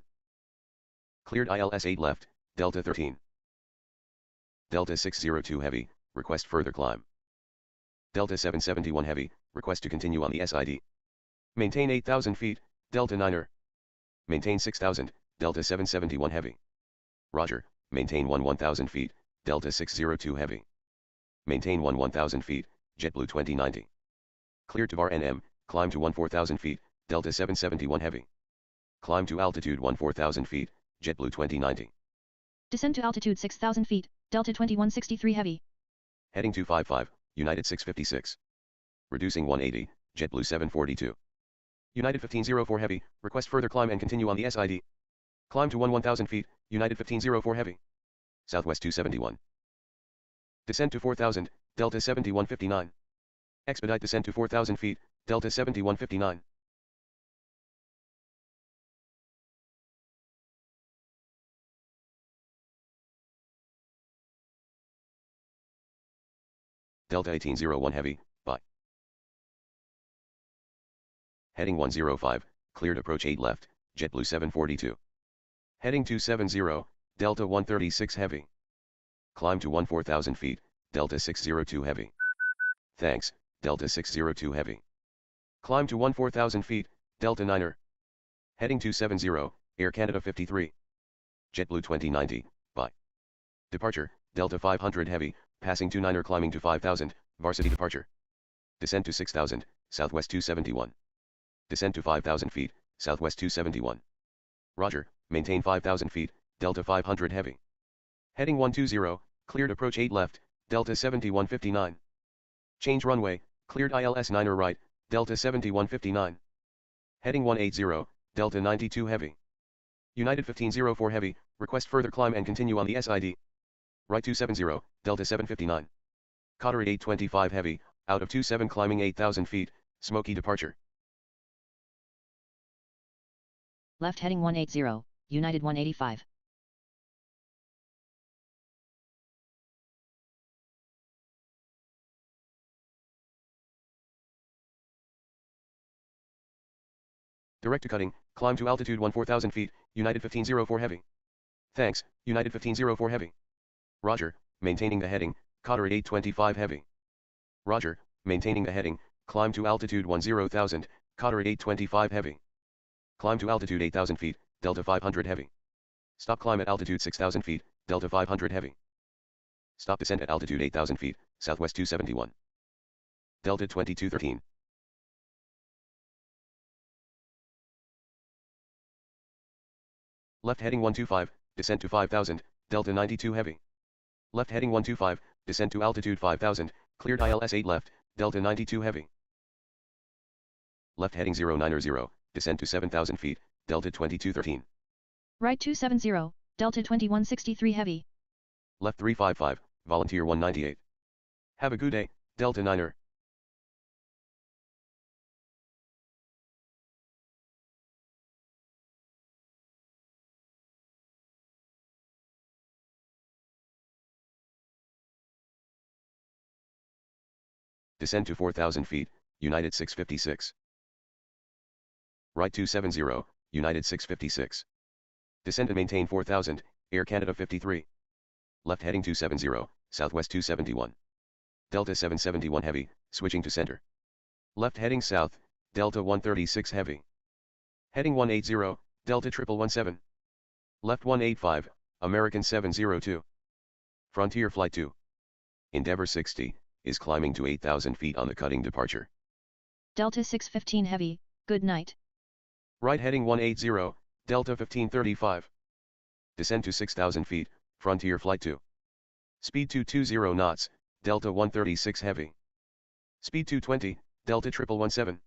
Cleared ILS 8 left, Delta 13. Delta 602 heavy, request further climb. Delta 771 heavy, request to continue on the SID. Maintain 8,000 feet, Delta 9er. Maintain 6,000, Delta 771 heavy. Roger, maintain 1,000 feet, Delta 602 heavy. Maintain 1,000 feet, JetBlue 2090. Cleared to VAR NM, climb to 14,000 feet, Delta 771 heavy. Climb to altitude 14,000 feet, JetBlue 2090. Descend to altitude 6,000 feet, Delta 2163 heavy. Heading 255, United 656. Reducing 180, JetBlue 742. United 1504 Heavy, request further climb and continue on the SID. Climb to 1000 feet, United 1504 Heavy. Southwest 271. Descend to 4000, Delta 7159. Expedite descent to 4000 feet, Delta 7159. Delta 1801 Heavy, bye. Heading 105, cleared approach 8 left, JetBlue 742. Heading 270, Delta 136 Heavy. Climb to 14,000 feet, Delta 602 Heavy. Thanks, Delta 602 Heavy. Climb to 14,000 feet, Delta 9er. Heading 270, Air Canada 53. JetBlue 2090, bye. Departure, Delta 500 Heavy, passing 29er climbing to 5,000, Varsity departure. Descent to 6,000, Southwest 271. Descent to 5,000 feet, Southwest 271. Roger, maintain 5,000 feet, Delta 500 Heavy. Heading 120, cleared approach 8 left, Delta 7159. Change runway, cleared ILS 9er right, Delta 7159. Heading 180, Delta 92 Heavy. United 1504 Heavy, request further climb and continue on the SID. Right 270, Delta 759. Qatar 825 Heavy, out of 27 climbing 8,000 feet, Smoky departure. Left heading 180, United 185. Direct to cutting, climb to altitude 14,000 feet, United 1504 Heavy. Thanks, United 1504 Heavy. Roger, maintaining the heading, Qatar 825 Heavy. Roger, maintaining the heading, climb to altitude 10,000, Qatar 825 Heavy. Climb to altitude 8,000 feet, Delta 500 Heavy. Stop climb at altitude 6,000 feet, Delta 500 Heavy. Stop descent at altitude 8,000 feet, Southwest 271. Delta 2213. Left heading 125, descent to 5,000, Delta 92 Heavy. Left heading 125, descent to altitude 5,000, cleared ILS 8 left, Delta 92 Heavy. Left heading 090, descent to 7,000 feet, Delta 2213. Right 270, Delta 2163 Heavy. Left 355, Volunteer 198. Have a good day, Delta 9er. Descend to 4,000 feet, United 656. Right 270, United 656. Descend and maintain 4,000, Air Canada 53. Left heading 270, Southwest 271. Delta 771 Heavy, switching to center. Left heading south, Delta 136 Heavy. Heading 180, Delta 117. Left 185, American 702. Frontier Flight 2. Endeavour 60, is climbing to 8,000 feet on the cutting departure. Delta 615 Heavy, good night. Right heading 180, Delta 1535. Descend to 6,000 feet, Frontier Flight 2. Speed 220 knots, Delta 136 Heavy. Speed 220, Delta 117.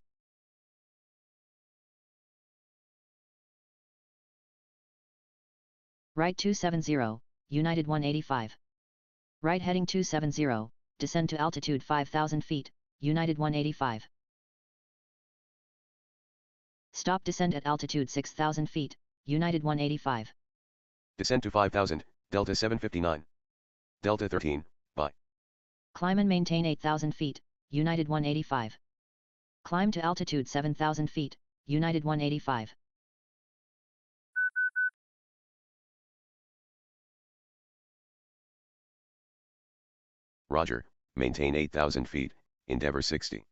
Right 270, United 185. Right heading 270, descend to altitude 5,000 feet, United 185. Stop descend at altitude 6,000 feet, United 185. Descend to 5,000, Delta 759. Delta 13, bye. Climb and maintain 8,000 feet, United 185. Climb to altitude 7,000 feet, United 185. Roger, maintain 8,000 feet, Endeavour 60.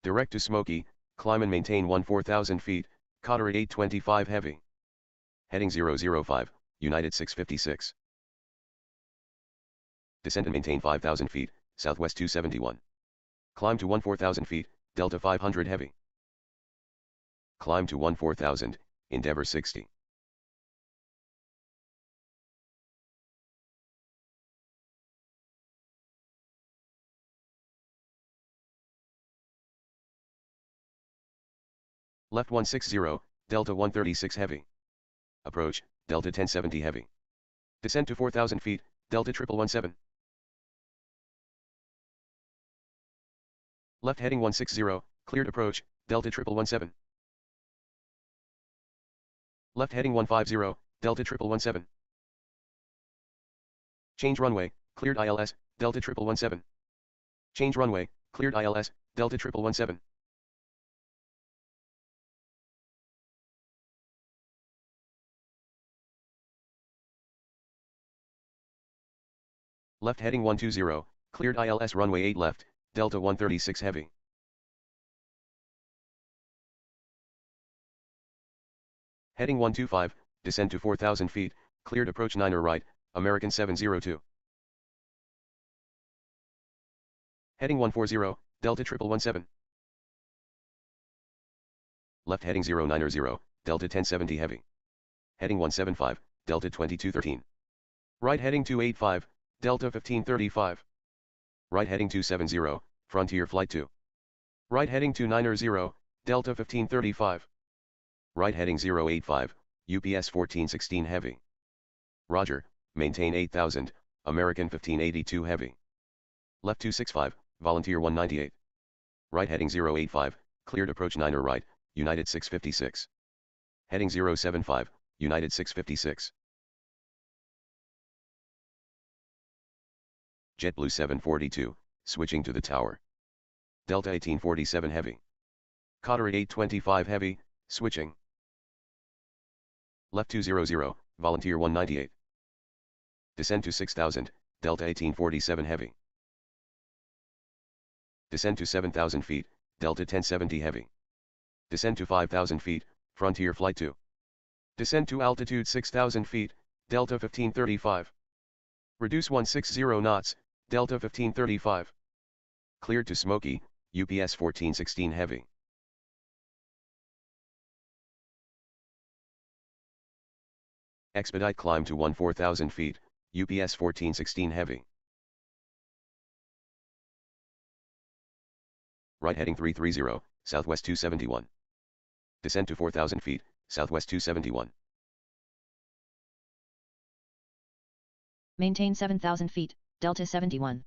Direct to Smoky, climb and maintain 14,000 feet, Qatar 825 Heavy. Heading 005, United 656. Descend and maintain 5,000 feet, Southwest 271. Climb to 14,000 feet, Delta 500 Heavy. Climb to 14,000, Endeavour 60. Left 160, Delta 136 heavy. Approach, Delta 1070 heavy. Descend to 4,000 feet, Delta 1117. Left heading 160, cleared approach, Delta 1117. Left heading 150, Delta 1117. Change runway, cleared ILS, Delta 1117. Change runway, cleared ILS, Delta 1117. Left heading 120, cleared ILS runway 8 left, Delta 136 heavy. Heading 125, descend to 4,000 feet, cleared approach 9 right, American 702. Heading 140, Delta 1117. Left heading 090, Delta 1070 heavy. Heading 175, Delta 2213. Right heading 285, Delta 1535. Right heading 270, Frontier Flight 2. Right heading 290, Delta 1535. Right heading 085, UPS 1416 heavy. Roger, maintain 8000, American 1582 heavy. Left 265, Volunteer 198. Right heading 085, cleared approach 9 right, United 656. Heading 075, United 656. JetBlue 742, switching to the tower. Delta 1847 heavy. Qatar 825 heavy, switching. Left 200, Volunteer 198. Descend to 6000, Delta 1847 heavy. Descend to 7,000 feet, Delta 1070 heavy. Descend to 5,000 feet, Frontier Flight 2. Descend to altitude 6,000 feet, Delta 1535. Reduce 160 knots, Delta 1535. Cleared to Smoky, UPS 1416 heavy. Expedite climb to 14,000 feet, UPS 1416 heavy. Right heading 330, Southwest 271. Descend to 4,000 feet, Southwest 271. Maintain 7,000 feet, Delta 71.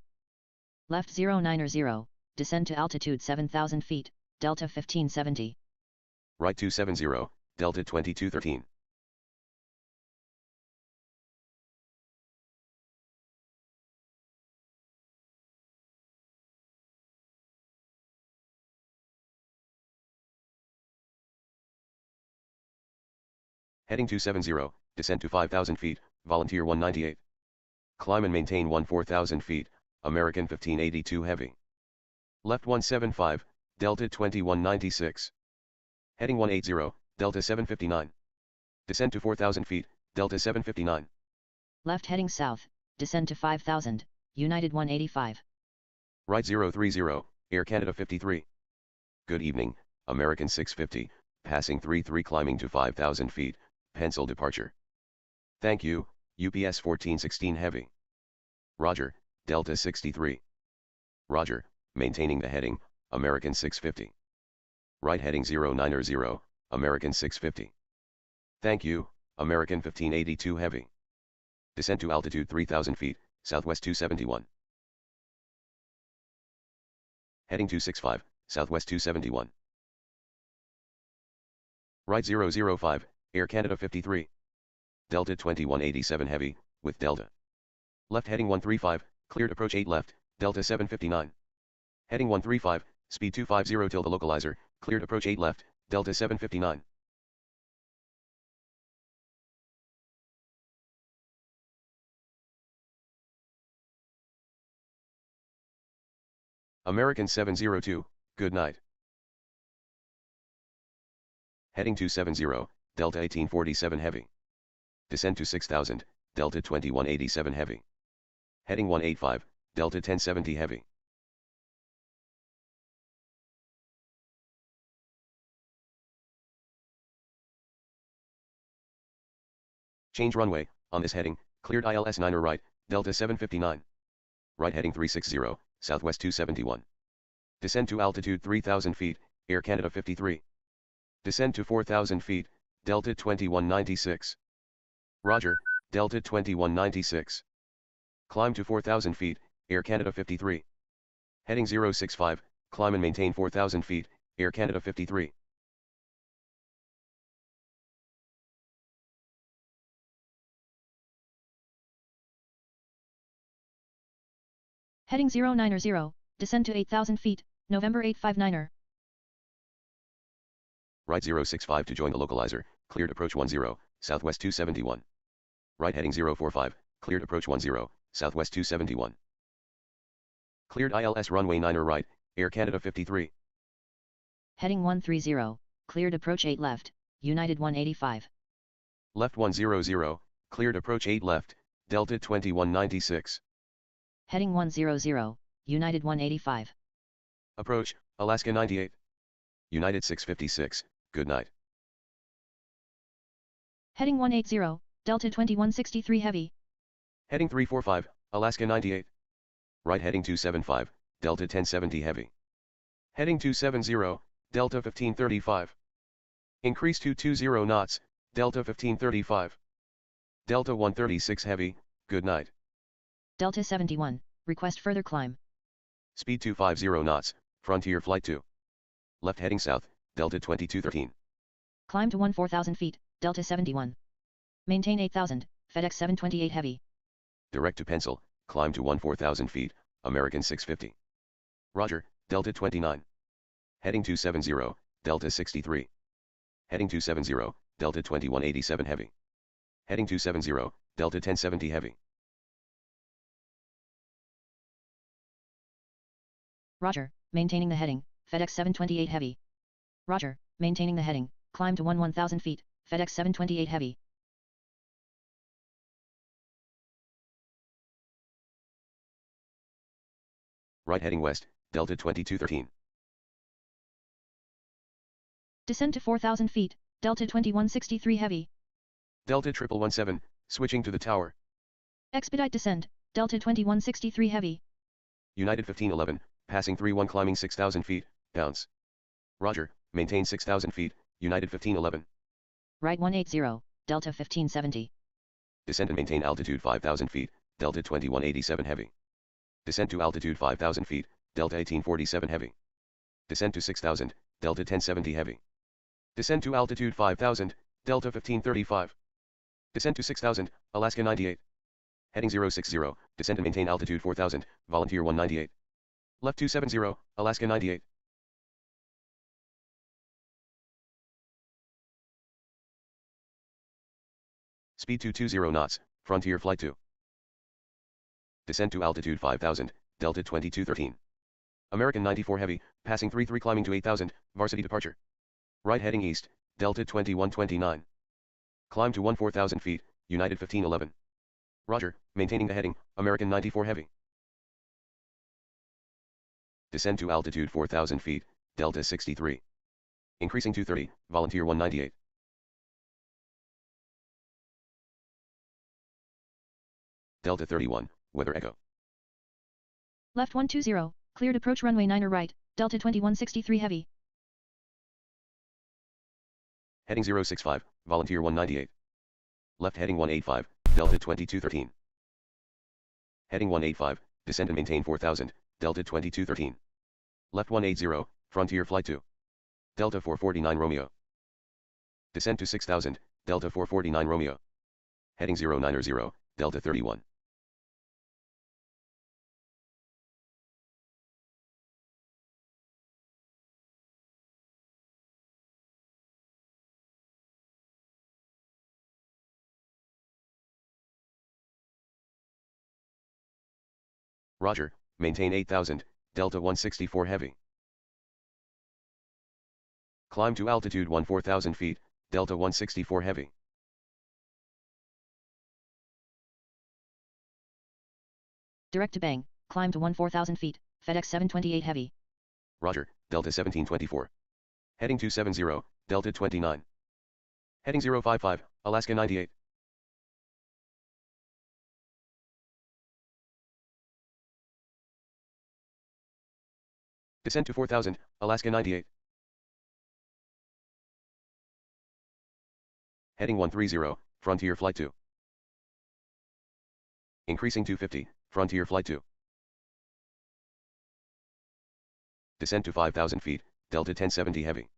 Left 090, descend to altitude 7,000 feet, Delta 1570. Right 270, Delta 2213. Heading 270, descend to 5,000 feet, Volunteer 198. Climb and maintain 14,000 feet, American 1582 heavy. Left 175, Delta 2196. Heading 180, Delta 759. Descend to 4,000 feet, Delta 759. Left heading south, descend to 5,000, United 185. Right 030, Air Canada 53. Good evening, American 650, passing 33 climbing to 5,000 feet, pencil departure. Thank you, UPS 1416 heavy. Roger, Delta 63. Roger, maintaining the heading, American 650. Right heading 090, American 650. Thank you, American 1582 heavy. Descend to altitude 3,000 feet, Southwest 271. Heading 265, Southwest 271. Right 005, Air Canada 53. Delta 2187 heavy, with Delta. Left heading 135, cleared approach 8 left, Delta 759. Heading 135, speed 250 till the localizer, cleared approach 8 left, Delta 759. American 702, good night. Heading 270, Delta 1847 heavy. Descend to 6000, Delta 2187 heavy. Heading 185, Delta 1070 heavy. Change runway, on this heading, cleared ILS 9 right, Delta 759. Right heading 360, Southwest 271. Descend to altitude 3000 feet, Air Canada 53. Descend to 4,000 feet, Delta 2196. Roger, Delta 2196. Climb to 4,000 feet, Air Canada 53. Heading 065, climb and maintain 4,000 feet, Air Canada 53. Heading 090, descend to 8,000 feet, November 859er. Right 065 to join the localizer, cleared approach 10, Southwest 271. Right heading 045, cleared approach 10, Southwest 271. Cleared ILS runway 9er right, Air Canada 53. Heading 130, cleared approach 8 left, United 185. Left 100, cleared approach 8 left, Delta 2196. Heading 100, United 185. Approach, Alaska 98. United 656, good night. Heading 180, Delta 2163 heavy. Heading 345, Alaska 98. Right heading 275, Delta 1070 heavy. Heading 270, Delta 1535. Increase to 20 knots, Delta 1535. Delta 136 heavy, good night. Delta 71, request further climb. Speed 250 knots, Frontier Flight 2. Left heading south, Delta 2213. Climb to 14,000 feet, Delta 71. Maintain 8,000, FedEx 728 heavy. Direct to Pencil, climb to 14,000 feet, American 650. Roger, Delta 29. Heading 270, Delta 63. Heading 270, Delta 2187 heavy. Heading 270, Delta 1070 heavy. Roger, maintaining the heading, FedEx 728 heavy. Roger, maintaining the heading, climb to 11,000 feet, FedEx 728 heavy. Right heading west, Delta 2213. Descend to 4,000 feet, Delta 2163 heavy. Delta 1117, switching to the tower. Expedite descend, Delta 2163 heavy. United 1511, passing 31 climbing 6,000 feet, bounce. Roger, maintain 6,000 feet, United 1511. Right 180, Delta 1570. Descend and maintain altitude 5,000 feet, Delta 2187 heavy. Descend to altitude 5,000 feet, Delta 1847 heavy. Descend to 6,000, Delta 1070 heavy. Descend to altitude 5,000, Delta 1535. Descend to 6,000, Alaska 98. Heading 060, descend and maintain altitude 4,000, Volunteer 198. Left 270, Alaska 98. Speed 220 knots, Frontier Flight 2. Descend to altitude 5,000, Delta 2213. American 94 heavy, passing 33 climbing to 8,000, varsity departure. Right heading east, Delta 2129. Climb to 14,000 feet, United 1511. Roger, maintaining the heading, American 94 heavy. Descend to altitude 4,000 feet, Delta 63. Increasing to 30, Volunteer 198. Delta 31, Weather Echo. Left 120, cleared approach runway 9er right, Delta 2163 heavy. Heading 065, Volunteer 198. Left heading 185, Delta 2213. Heading 185, descend and maintain 4,000, Delta 2213. Left 180, Frontier Flight 2. Delta 449 Romeo. Descend to 6,000, Delta 449 Romeo. Heading 090, Delta 31. Roger, maintain 8,000, Delta 164 heavy. Climb to altitude 14,000 feet, Delta 164 heavy. Direct to Bang, climb to 14,000 feet, FedEx 728 heavy. Roger, Delta 1724. Heading 270, Delta 29. Heading 055, Alaska 98. Descend to 4,000, Alaska 98. Heading 130, Frontier Flight 2. Increasing 250, Frontier Flight 2. Descent to 5,000 feet, Delta 1070 Heavy.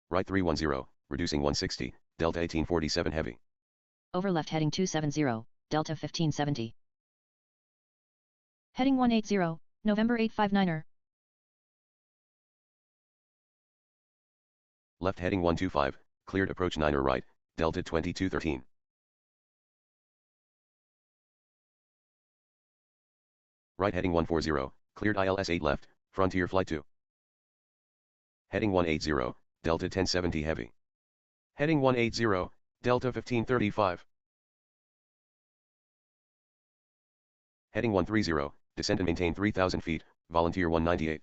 Right 310, reducing 160, Delta 1847 Heavy. Over left heading 270, Delta 1570. Heading 180, November 859er. Left heading 125, cleared approach 9er right, Delta 2213. Right heading 140, cleared ILS 8 left, Frontier Flight 2. Heading 180, Delta 1070 Heavy. Heading 180, Delta 1535. Heading 130, descend and maintain 3,000 feet, Volunteer 198.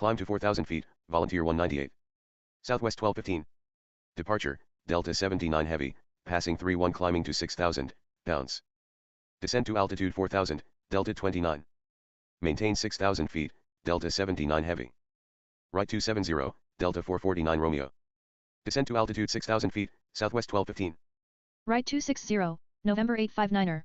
Climb to 4,000 feet, Volunteer 198. Southwest 1215. Departure, Delta 79 Heavy, passing 31 climbing to 6,000, bounce. Descend to altitude 4,000, Delta 29. Maintain 6,000 feet, Delta 79 Heavy. Right 270, Delta 449 Romeo. Descend to altitude 6,000 feet, Southwest 1215. Right 260, November 859er.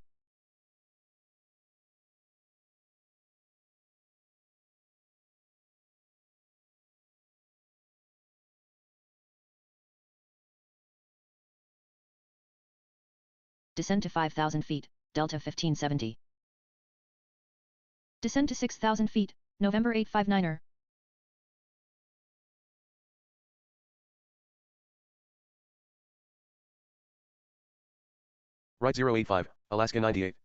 Descend to 5,000 feet, Delta 1570. Descend to 6,000 feet, November 859er. Right 085, Alaska 98.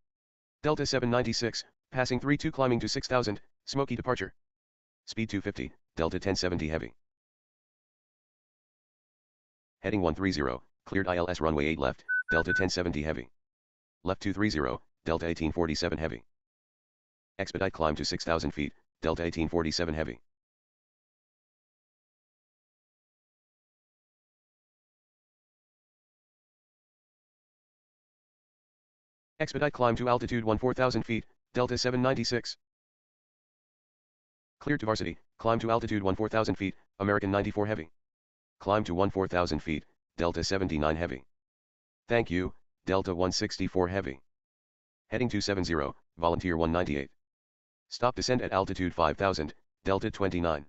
Delta 796, passing 32 climbing to 6,000, Smoky departure. Speed 250, Delta 1070 Heavy. Heading 130, cleared ILS runway 8 left, Delta 1070 Heavy. Left 230, Delta 1847 Heavy. Expedite climb to 6,000 feet, Delta 1847 Heavy. Expedite climb to altitude 14,000 feet, Delta 796. Cleared to varsity, climb to altitude 14,000 feet, American 94 Heavy. Climb to 14,000 feet, Delta 79 Heavy. Thank you, Delta 164 Heavy. Heading 270, Volunteer 198. Stop descent at altitude 5,000, Delta 29.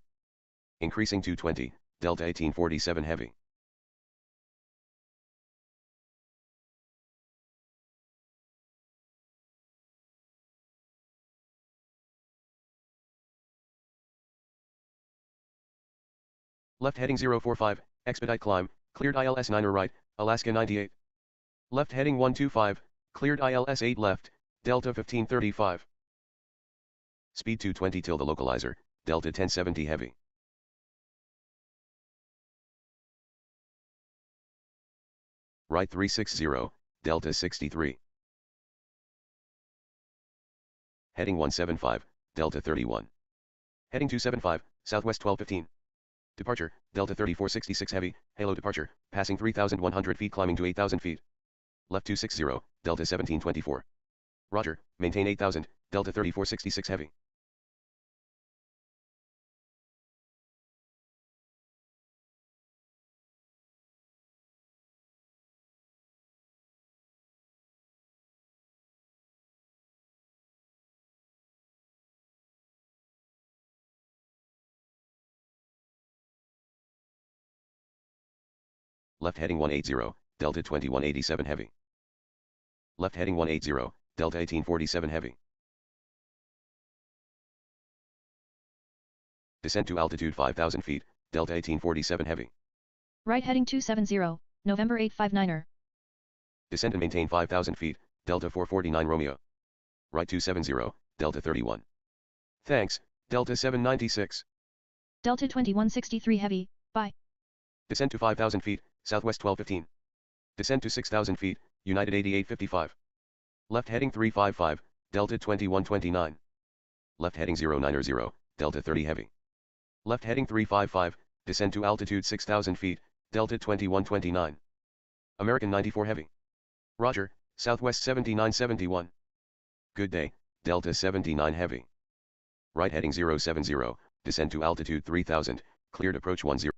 Increasing 220, Delta 1847 Heavy. Left heading 045, expedite climb, cleared ILS 9er right, Alaska 98. Left heading 125, cleared ILS 8 left, Delta 1535. Speed 220 till the localizer, Delta 1070 Heavy. Right 360, Delta 63. Heading 175, Delta 31. Heading 275, Southwest 1215. Departure, Delta 3466 Heavy, halo departure, passing 3,100 feet climbing to 8,000 feet. Left 260, Delta 1724. Roger, maintain 8,000, Delta 3466 Heavy. Left heading 180, Delta 2187 Heavy. Left heading 180, Delta 1847 Heavy. Descent to altitude 5,000 feet, Delta 1847 Heavy. Right heading 270, November 859er. Descend and maintain 5,000 feet, Delta 449 Romeo. Right 270, Delta 31. Thanks, Delta 796. Delta 2163 Heavy, bye. Descend to 5,000 feet, Southwest 1215. Descend to 6,000 feet, United 8855. Left heading 355, Delta 2129. Left heading 090, Delta 30 Heavy. Left heading 355, descend to altitude 6,000 feet, Delta 2129. American 94 Heavy. Roger, Southwest 7971. Good day, Delta 79 Heavy. Right heading 070, descend to altitude 3000, cleared approach 10.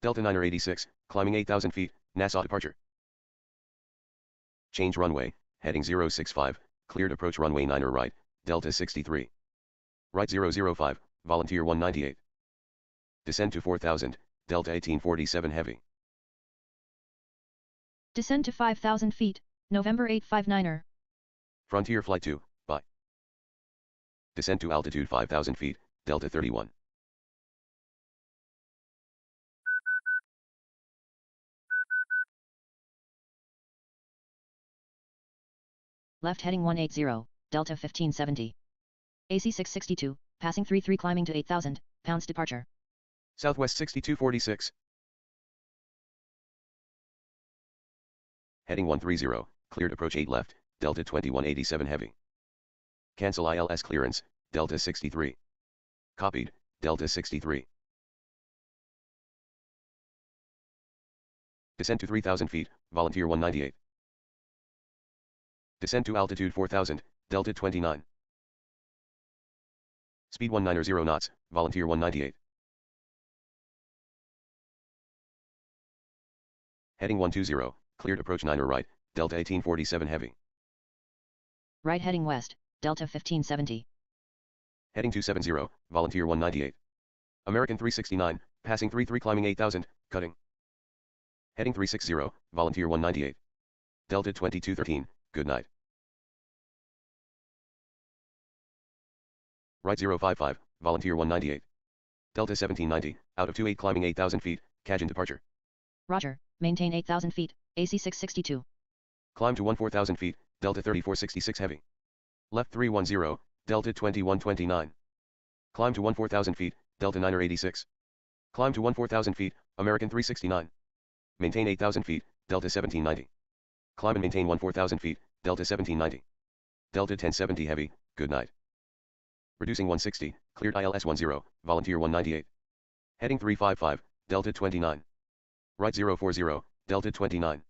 Delta 986, climbing 8,000 feet, Nassau departure. Change runway, heading 065, cleared approach runway 9 right, Delta 63. Right 005, Volunteer 198. Descend to 4,000, Delta 1847 heavy. Descend to 5,000 feet, November 859er. Frontier Flight 2, bye. Descend to altitude 5,000 feet, Delta 31. Left heading 180, Delta 1570. AC 662, passing 33 climbing to 8,000, pounds departure. Southwest 6246. Heading 130, cleared approach 8 left, Delta 2187 heavy. Cancel ILS clearance, Delta 63. Copied, Delta 63. Descend to 3,000 feet, Volunteer 198. Descend to altitude 4,000, Delta 29. Speed 190 knots, Volunteer 198. Heading 120, cleared approach 9 right, Delta 1847 heavy. Right heading west, Delta 1570. Heading 270, Volunteer 198. American 369, passing 33 climbing 8,000, cutting. Heading 360, Volunteer 198. Delta 2213, good night. Right 055, Volunteer 198. Delta 1790, out of 28 climbing 8,000 feet, Cajun departure. Roger, maintain 8,000 feet, AC 662. Climb to 14,000 feet, Delta 3466 heavy. Left 310, Delta 2129. Climb to 14,000 feet, Delta 986. Climb to 14,000 feet, American 369. Maintain 8,000 feet, Delta 1790. Climb and maintain 14,000 feet, Delta 1790. Delta 1070 heavy, good night. Reducing 160, cleared ILS 10, Volunteer 198. Heading 355, Delta 29. Right 040, Delta 29.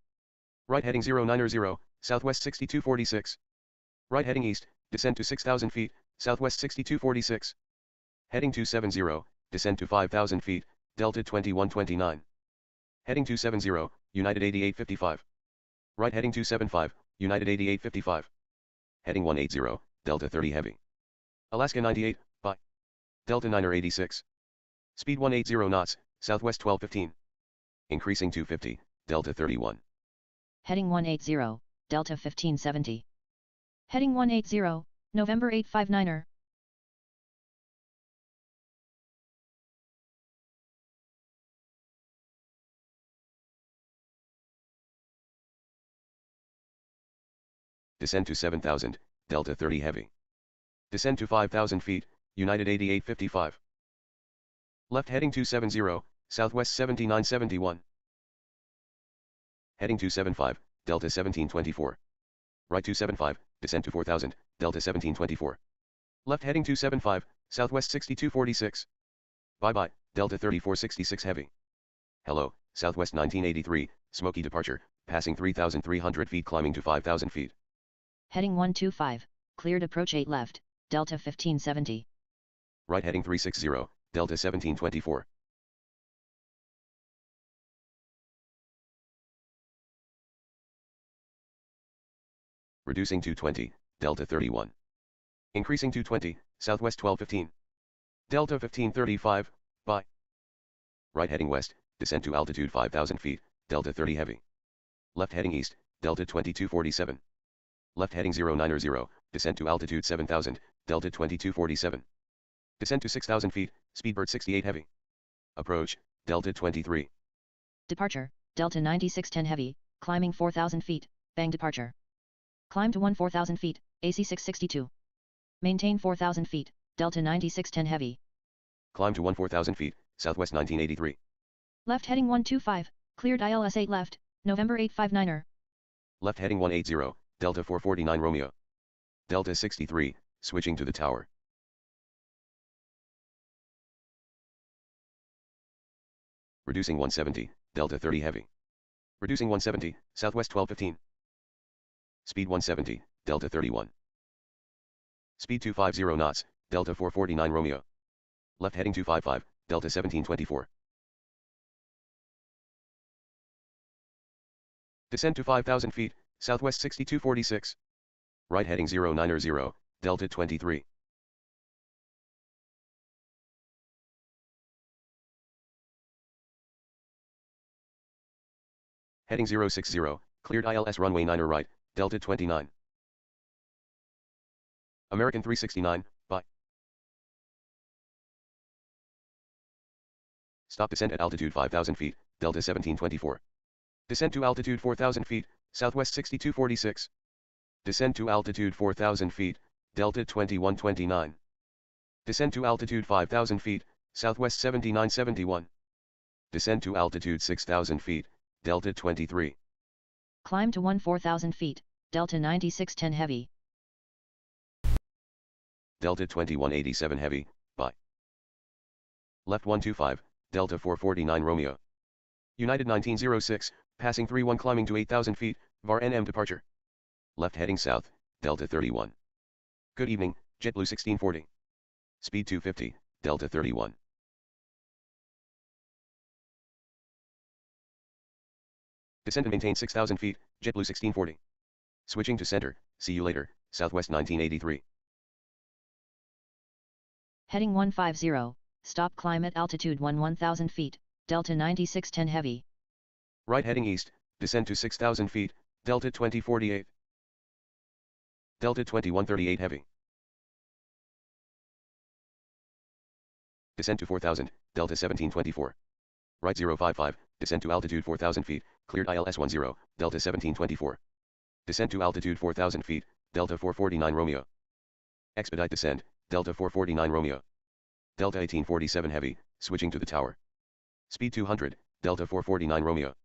Right heading 090, Southwest 6246. Right heading east, descend to 6,000 feet, Southwest 6246. Heading 270, descend to 5,000 feet, Delta 2129. Heading 270, United 8855. Right heading 275, United 8855. Heading 180, Delta 30 heavy. Alaska 98, bye. Delta 986. Speed 180 knots, Southwest 1215. Increasing 250, Delta 31. Heading 180, Delta 1570. Heading 180, November 859er. Descend to 7,000, Delta 30 heavy. Descend to 5,000 feet, United 8855. Left heading 270, Southwest 7971. Heading 275, Delta 1724. Right 275, descend to 4,000, Delta 1724. Left heading 275, Southwest 6246. Bye-bye, Delta 3466 heavy. Hello, Southwest 1983, Smoky departure, passing 3,300 feet climbing to 5,000 feet. Heading 125, cleared approach 8 left, Delta 1570. Right heading 360, Delta 1724. Reducing 220, Delta 31. Increasing 220, Southwest 1215. Delta 1535, bye. Right heading west, descend to altitude 5,000 feet, Delta 30 heavy. Left heading east, Delta 2247. Left heading 090, descend to altitude 7,000, Delta 2247. Descend to 6,000 feet, Speedbird 68 heavy. Approach, Delta 23. Departure, Delta 9610 heavy, climbing 4,000 feet, bang departure. Climb to 14,000 feet, AC 662. Maintain 4,000 feet, Delta 9610 heavy. Climb to 14,000 feet, Southwest 1983. Left heading 125, cleared ILS 8 left, November 859er. Left heading 180, Delta 449 Romeo. Delta 63, switching to the tower. Reducing 170, Delta 30 heavy. Reducing 170, Southwest 1215. Speed 170, Delta 31. Speed 250 knots, Delta 449 Romeo. Left heading 255, Delta 1724. Descend to 5,000 feet, southwest 6246. Right heading 090, delta 23. Heading 060, cleared ILS runway 9 right, delta 29. American 369, bye. Stop descent at altitude 5,000 feet, delta 1724. Descend to altitude 4,000 feet, southwest 6246. Descend to altitude 4,000 feet, delta 2129. Descend to altitude 5,000 feet, southwest 7971. Descend to altitude 6,000 feet, delta 23. Climb to 14,000 feet, delta 9610 heavy. Delta 2187 heavy, bye. Left 125, delta 449 Romeo. United 1906, passing 31 climbing to 8,000 feet, VAR NM departure. Left heading south, delta 31. Good evening, JetBlue 1640. Speed 250, delta 31. Descend and maintain 6,000 feet, JetBlue 1640. Switching to center, see you later, southwest 1983. Heading 150, stop climb at altitude 11,000 feet, delta 9610 heavy. Right heading east, descend to 6,000 feet, delta 2048. Delta 2138 heavy. Descend to 4,000, delta 1724. Right 055, descend to altitude 4,000 feet, cleared ILS 10, delta 1724. Descend to altitude 4,000 feet, delta 449 Romeo. Expedite descend, delta 449 Romeo. Delta 1847 heavy, switching to the tower. Speed 200, delta 449 Romeo.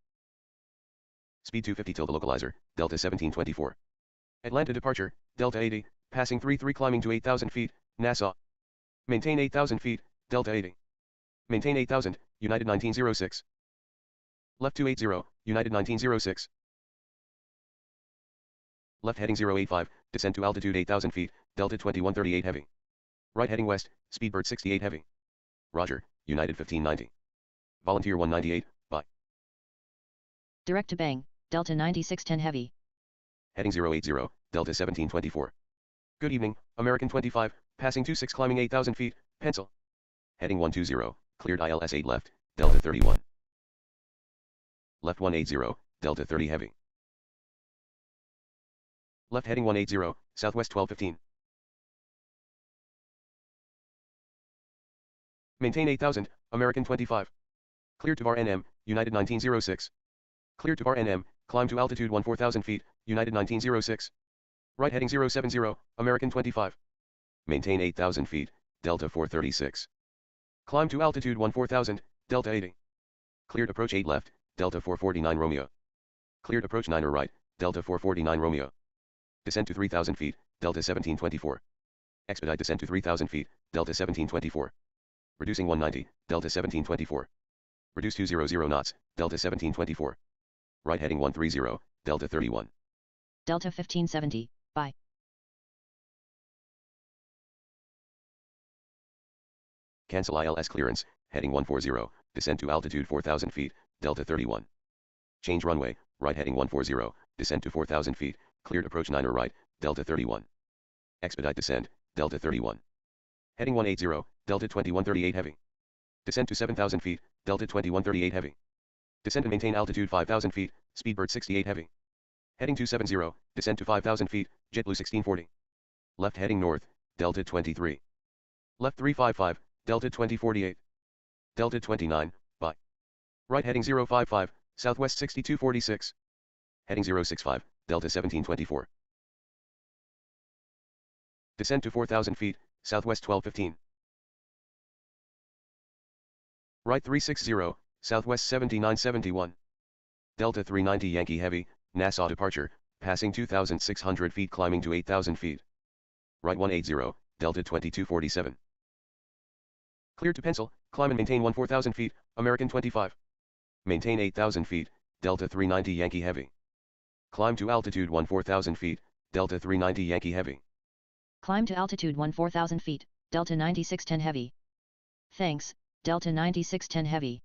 Speed 250 till the localizer, delta 1724. Atlanta departure, delta 80, passing 33 climbing to 8,000 feet, Nassau. Maintain 8,000 feet, delta 80. Maintain 8,000, United 1906. Left 280, United 1906. Left heading 085, descend to altitude 8,000 feet, delta 2138 heavy. Right heading west, Speedbird 68 heavy. Roger, United 1590. Volunteer 198, bye. Direct to bang, delta 9610 heavy. Heading 080, delta 1724. Good evening, American 25, passing 26 climbing 8,000 feet, pencil. Heading 120, cleared ILS 8 left, delta 31. Left 180, delta 30 heavy. Left heading 180, southwest 1215. Maintain 8,000, American 25. Cleared to VAR NM, United 1906. Cleared to VAR NM, climb to altitude 14,000 feet, United 1906. Right heading 070, American 25. Maintain 8,000 feet, Delta 436. Climb to altitude 14,000, Delta 80. Cleared approach 8 left, Delta 449 Romeo. Cleared approach 9 right, Delta 449 Romeo. Descend to 3,000 feet, Delta 1724. Expedite descent to 3,000 feet, Delta 1724. Reducing 190, Delta 1724. Reduce 200 knots, Delta 1724. Right heading 130, Delta 31. Delta 1570, bye. Cancel ILS clearance, heading 140, descend to altitude 4,000 feet, Delta 31. Change runway, right heading 140, descend to 4,000 feet, cleared approach 9 right, Delta 31. Expedite descend, Delta 31. Heading 180, Delta 2138 heavy. Descend to 7,000 feet, Delta 2138 heavy. Descend and maintain altitude 5,000 feet, Speedbird 68 heavy. Heading 270, descend to 5,000 feet, JetBlue 1640. Left heading north, Delta 23. Left 355, Delta 2048. Delta 29, bye. Right heading 055, southwest 6246. Heading 065, Delta 1724. Descend to 4,000 feet, southwest 1215. Right 360, southwest 7971. Delta 390 Yankee Heavy, Nassau departure, passing 2,600 feet climbing to 8,000 feet. Right 180, Delta 2247. Cleared to pencil, climb and maintain 14,000 feet, American 25. Maintain 8,000 feet, Delta 390 Yankee Heavy. Climb to altitude 14,000 feet, Delta 390 Yankee Heavy. Climb to altitude 14,000 feet, Delta 9610 Heavy. Thanks, Delta 9610 Heavy.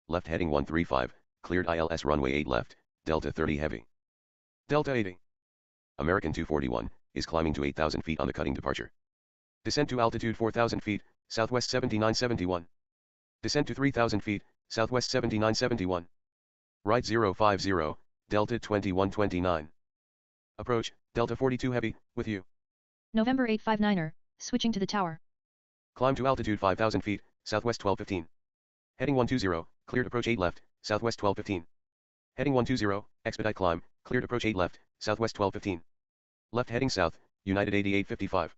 Left heading 135, cleared ILS runway 8 left, Delta 30 heavy. Delta 80. American 241, is climbing to 8,000 feet on the cutting departure. Descent to altitude 4,000 feet, southwest 7971. Descent to 3,000 feet, southwest 7971. Right 050, Delta 2129. Approach, Delta 42 heavy, with you. November 859er, switching to the tower. Climb to altitude 5,000 feet, southwest 1215. Heading 120, cleared approach 8 left, southwest 1215. Heading 120, expedite climb, cleared approach 8 left, southwest 1215. Left heading south, United 8855.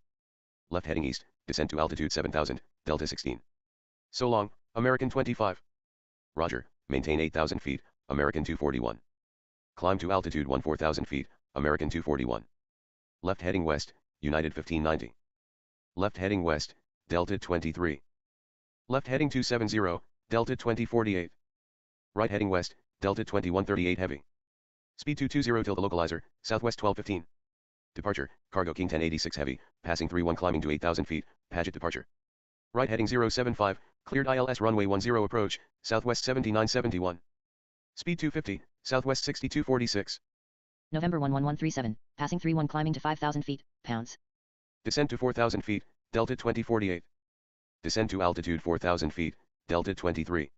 Left heading east, descend to altitude 7000, Delta 16. So long, American 25. Roger, maintain 8,000 feet, American 241. Climb to altitude 14,000 feet, American 241. Left heading west, United 1590. Left heading west, Delta 23. Left heading 270, Delta 2048. Right heading west, Delta 2138 heavy. Speed 220 till the localizer, southwest 1215. Departure, cargo King 1086 heavy, passing 31 climbing to 8,000 feet, Paget departure. Right heading 075, cleared ILS runway 10 approach, southwest 7971. Speed 250, southwest 6246. November 11137, passing 31 climbing to 5,000 feet, pounds. Descend to 4,000 feet, Delta 2048. Descend to altitude 4,000 feet, Delta 23.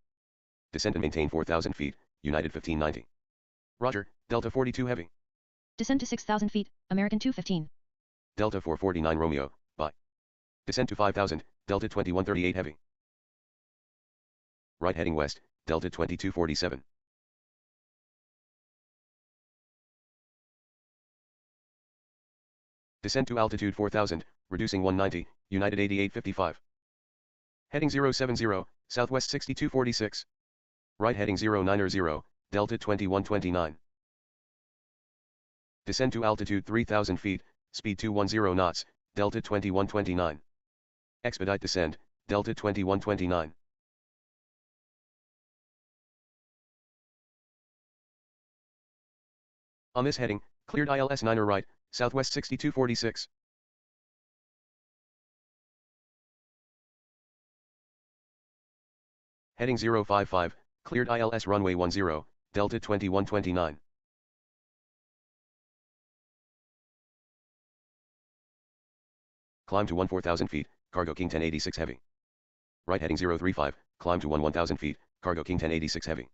Descend and maintain 4,000 feet, United 1590. Roger, Delta 42 heavy. Descend to 6,000 feet, American 215. Delta 449 Romeo, bye. Descend to 5,000, Delta 2138 heavy. Right heading west, Delta 2247. Descend to altitude 4,000, reducing 190, United 8855. Heading 070, southwest 6246. Right heading 090, Delta 2129. Descend to altitude 3,000 feet, speed 210 knots, Delta 2129. Expedite descend, Delta 2129. On this heading, cleared ILS 9er right, southwest 6246. Heading 055, cleared ILS runway 10, Delta 2129. Climb to 14,000 feet, cargo King 1086 heavy. Right heading 035, climb to 11,000 feet, cargo King 1086 heavy.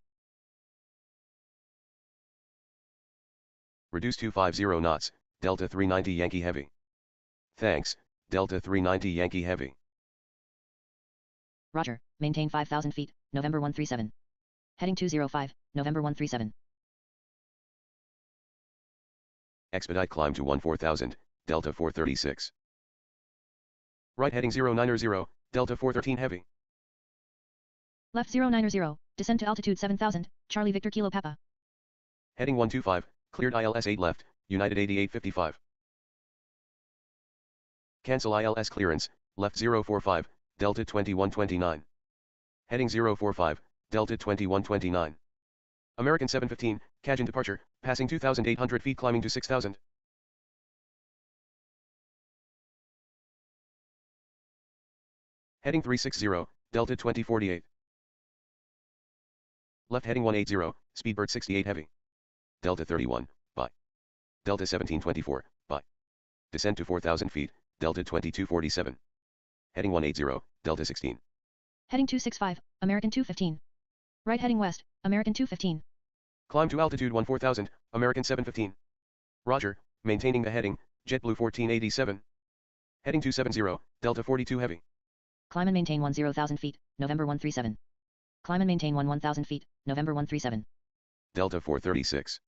Reduce 250 knots, Delta 390 Yankee heavy. Thanks, Delta 390 Yankee heavy. Roger, maintain 5,000 feet, November 137. Heading 205, November 137. Expedite climb to 14,000, Delta 436. Right heading 090, Delta 413 heavy. Left 090, descend to altitude 7,000, Charlie Victor Kilo Papa. Heading 125, cleared ILS 8 left, United 8855. Cancel ILS clearance, left 045, Delta 2129. Heading 045, Delta 2129. American 715, Cajun departure, passing 2,800 feet climbing to 6,000. Heading 360, Delta 2048. Left heading 180, Speedbird 68 heavy. Delta 31, bye. Delta 1724, bye. Descend to 4,000 feet, Delta 2247. Heading 180, Delta 16. Heading 265, American 215. Right heading west, American 215. Climb to altitude 14,000, American 715. Roger, maintaining the heading, JetBlue 1487. Heading 270, Delta 42 heavy. Climb and maintain 10,000 feet, November 137. Climb and maintain 1,000 feet, November 137. Delta 436.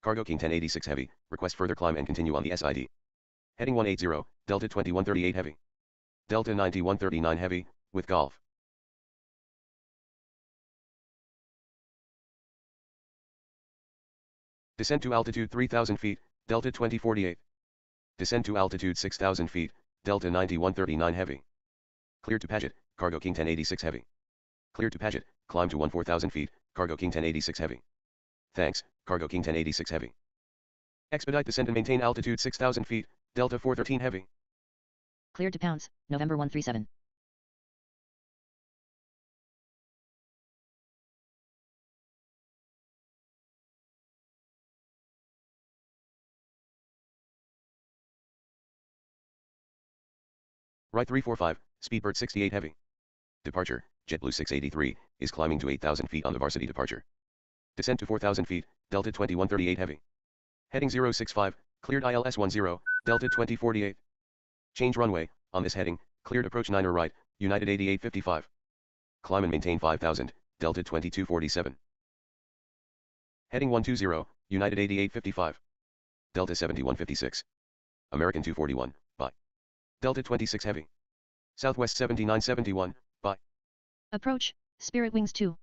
Cargo King 1086 heavy, request further climb and continue on the SID. Heading 180, Delta 2138 heavy. Delta 9139 heavy, with Golf. Descend to altitude 3000 feet, Delta 2048. Descend to altitude 6000 feet, Delta 9139 heavy. Cleared to Paget, Cargo King 1086 heavy. Cleared to Paget, climb to 14,000 feet, Cargo King 1086 heavy. Thanks, Cargo King 1086 heavy. Expedite descend and maintain altitude 6,000 feet, Delta 413 heavy. Cleared to Pounds, November 137. Right 345, Speedbird 68 heavy. Departure, JetBlue 683, is climbing to 8,000 feet on the Varsity departure. Descent to 4,000 feet, Delta 2138 heavy. Heading 065, cleared ILS 10, Delta 2048. Change runway, on this heading, cleared approach 9er right, United 8855. Climb and maintain 5,000, Delta 2247. Heading 120, United 8855. Delta 7156. American 241, bye. Delta 26 heavy. Southwest 7971, bye. Approach, Spirit Wings 2.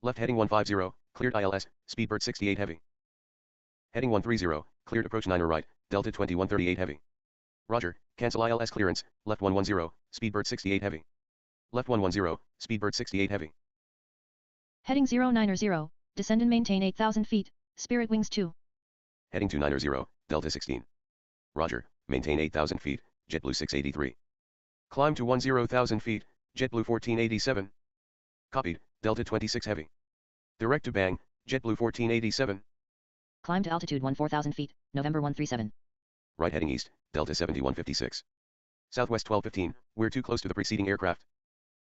Left heading 150, cleared ILS, Speedbird 68 heavy. Heading 130, cleared approach 9er right, Delta 2138 heavy. Roger, cancel ILS clearance, left 110, Speedbird 68 heavy. Left 110, Speedbird 68 heavy. Heading 090, descend and maintain 8,000 feet, Spirit Wings 2. Heading 290, Delta 16. Roger, maintain 8,000 feet, JetBlue 683. Climb to 10,000 feet, JetBlue 1487. Copied, Delta 26 heavy. Direct to Bang, JetBlue 1487. Climb to altitude 14,000 feet, November 137. Right heading east, Delta 7156. Southwest 1215, we're too close to the preceding aircraft.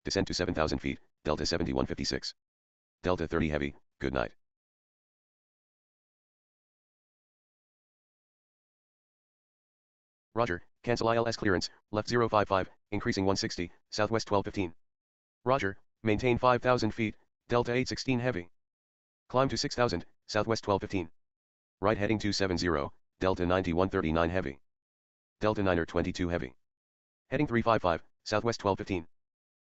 Descent to 7,000 feet, Delta 7156. Delta 30 heavy, good night. Roger, cancel ILS clearance, left 055, increasing 160, Southwest 1215. Roger, maintain 5,000 feet, Delta 816 heavy. Climb to 6,000, Southwest 1215. Right heading 270, Delta 9139 heavy. Delta 9er 22 heavy. Heading 355, Southwest 1215.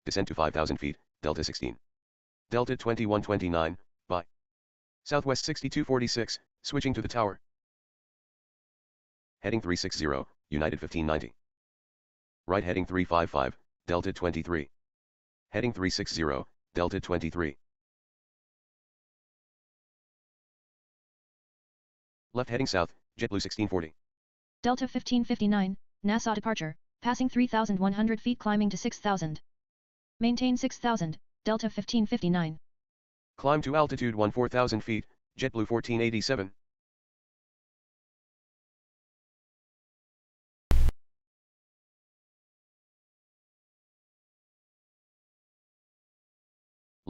Descent to 5,000 feet, Delta 16. Delta 2129, bye. Southwest 6246, switching to the tower. Heading 360, United 1590. Right heading 355, Delta 23. Heading 360, Delta 23. Left heading south, JetBlue 1640. Delta 1559, Nassau departure, passing 3,100 feet climbing to 6,000. Maintain 6,000, Delta 1559. Climb to altitude 14,000 feet, JetBlue 1487.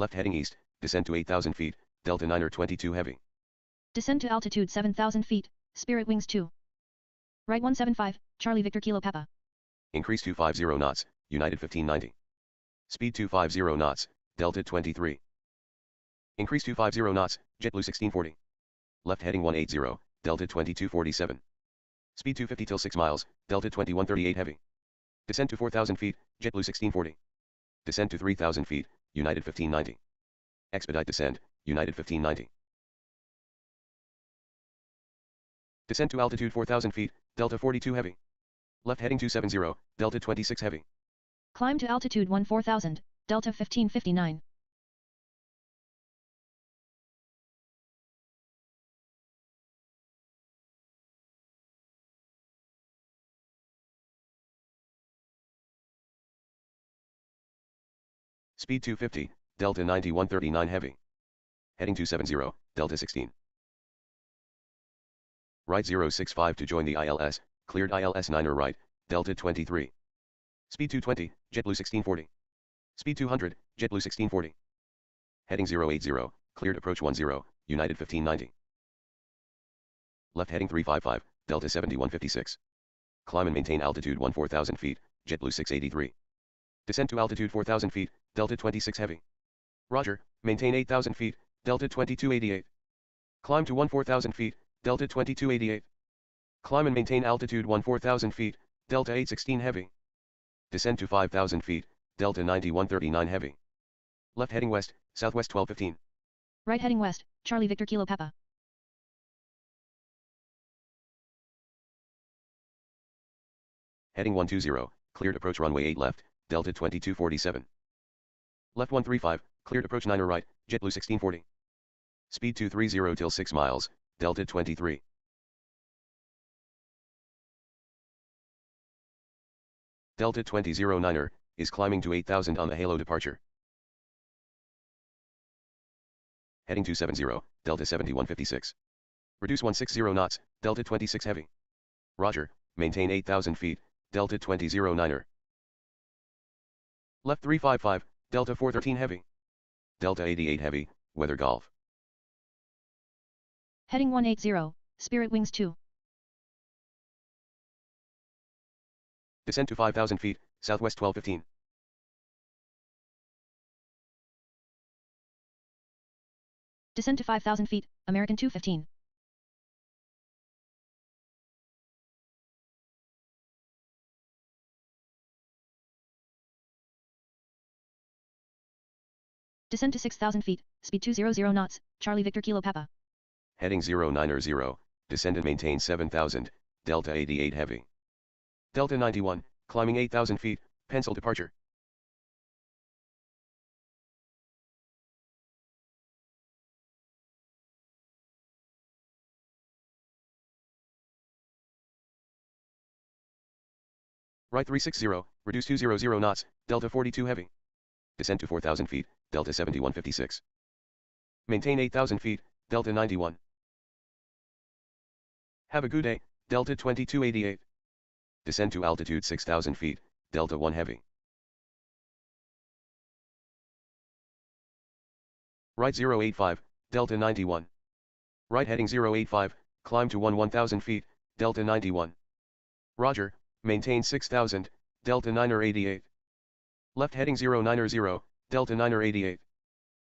Left heading east, descend to 8,000 feet, Delta 9er 22 heavy. Descend to altitude 7,000 feet, Spirit Wings 2. Right 175, Charlie Victor Kilo Papa. Increase 250 knots, United 1590. Speed 250 knots, Delta 23. Increase 250 knots, JetBlue 1640. Left heading 180, Delta 2247. Speed 250 till 6 miles, Delta 2138 heavy. Descend to 4,000 feet, JetBlue 1640. Descend to 3,000 feet, United 1590. Expedite descent, United 1590. Descend to altitude 4,000 feet, Delta 42 heavy. Left heading 270, Delta 26 heavy. Climb to altitude 14,000, Delta 1559. Speed 250, Delta 9139 heavy. Heading 270, Delta 16. Right 065 to join the ILS, cleared ILS 9er right, Delta 23. Speed 220, JetBlue 1640. Speed 200, JetBlue 1640. Heading 080, cleared approach 10, United 1590. Left heading 355, Delta 7156. Climb and maintain altitude 14,000 feet, JetBlue 683. Descend to altitude 4,000 feet, Delta 26 heavy. Roger, maintain 8,000 feet, Delta 2288. Climb to 14,000 feet, Delta 2288. Climb and maintain altitude 14,000 feet, Delta 816 heavy. Descend to 5,000 feet, Delta 9139 heavy. Left heading west, Southwest 1215. Right heading west, Charlie Victor Kilo Papa. Heading 120, cleared approach runway 8 left, Delta 2247. Left 135, cleared approach 9er right, JetBlue 1640. Speed 230 till 6 miles, Delta 23. Delta 209er, is climbing to 8,000 on the halo departure. Heading 270, Delta 7156. Reduce 160 knots, Delta 26 heavy. Roger, maintain 8,000 feet, Delta 209er. Left 355, Delta 413 heavy. Delta 88 heavy, weather Golf. Heading 180, Spirit Wings 2. Descend to 5,000 feet, southwest 1215. Descend to 5,000 feet, American 215. Descend to 6,000 feet, speed 200 knots, Charlie Victor Kilo Papa. Heading 090, descend and maintain 7,000, Delta 88 heavy. Delta 91, climbing 8,000 feet, pencil departure. Right 360, reduce 200 knots, Delta 42 heavy. Descend to 4,000 feet, Delta 7156. Maintain 8,000 feet, Delta 91. Have a good day, Delta 2288. Descend to altitude 6,000 feet, Delta 1 heavy. Right 085, Delta 91. Right heading 085, climb to 1,000 feet, Delta 91. Roger, maintain 6,000, Delta 988. Left heading 090, Delta 988.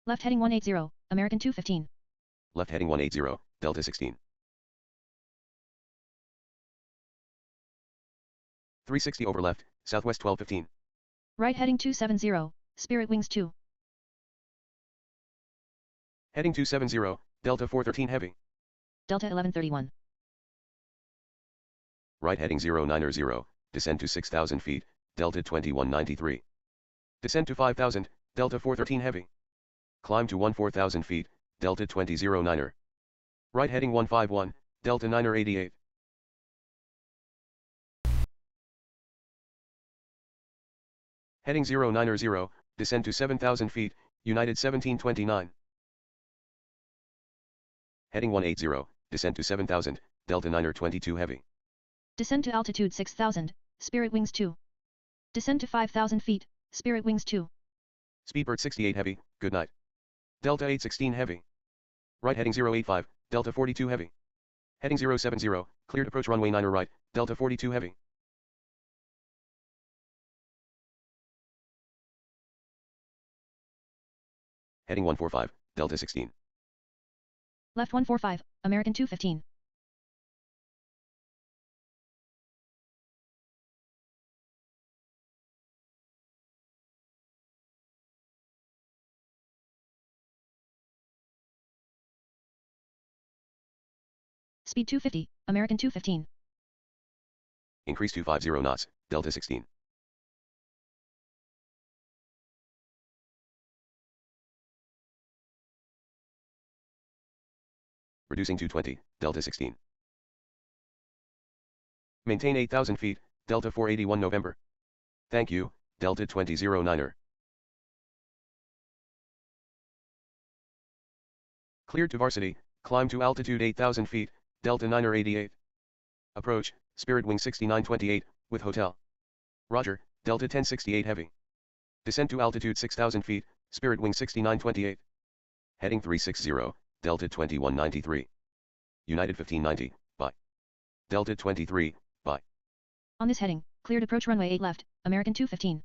Left heading 180, American 215. Left heading 180, Delta 16. 360 over left, southwest 1215. Right heading 270, Spirit Wings 2. Heading 270, Delta 413 heavy. Delta 1131. Right heading 090, descend to 6,000 feet, Delta 2193. Descend to 5,000, Delta 413 heavy. Climb to 14,000 feet, Delta 2009. Right heading 151, Delta 988. Heading 090, descend to 7,000 feet, United 1729. Heading 180, descend to 7,000, Delta 922 heavy. Descend to altitude 6,000, Spirit Wings 2. Descend to 5,000 feet, Spirit Wings 2. Speedbird 68 heavy, good night. Delta 816 heavy. Right heading 085, Delta 42 heavy. Heading 070, cleared approach runway 9 right, Delta 42 heavy. Heading 145, Delta 16. Left 145, American 215. Speed 250, American 215. Increase to 50 knots, Delta 16. Reducing to 20, Delta 16. Maintain 8,000 feet, Delta 481 November. Thank you, Delta 2009. Cleared to varsity, climb to altitude 8,000 feet, Delta 988. Approach, Spirit Wing 6928, with hotel. Roger, Delta 1068 heavy. Descend to altitude 6,000 feet, Spirit Wing 6928. Heading 360, Delta 2193. United 1590, bye. Delta 23, bye. On this heading, cleared approach runway 8 left, American 215.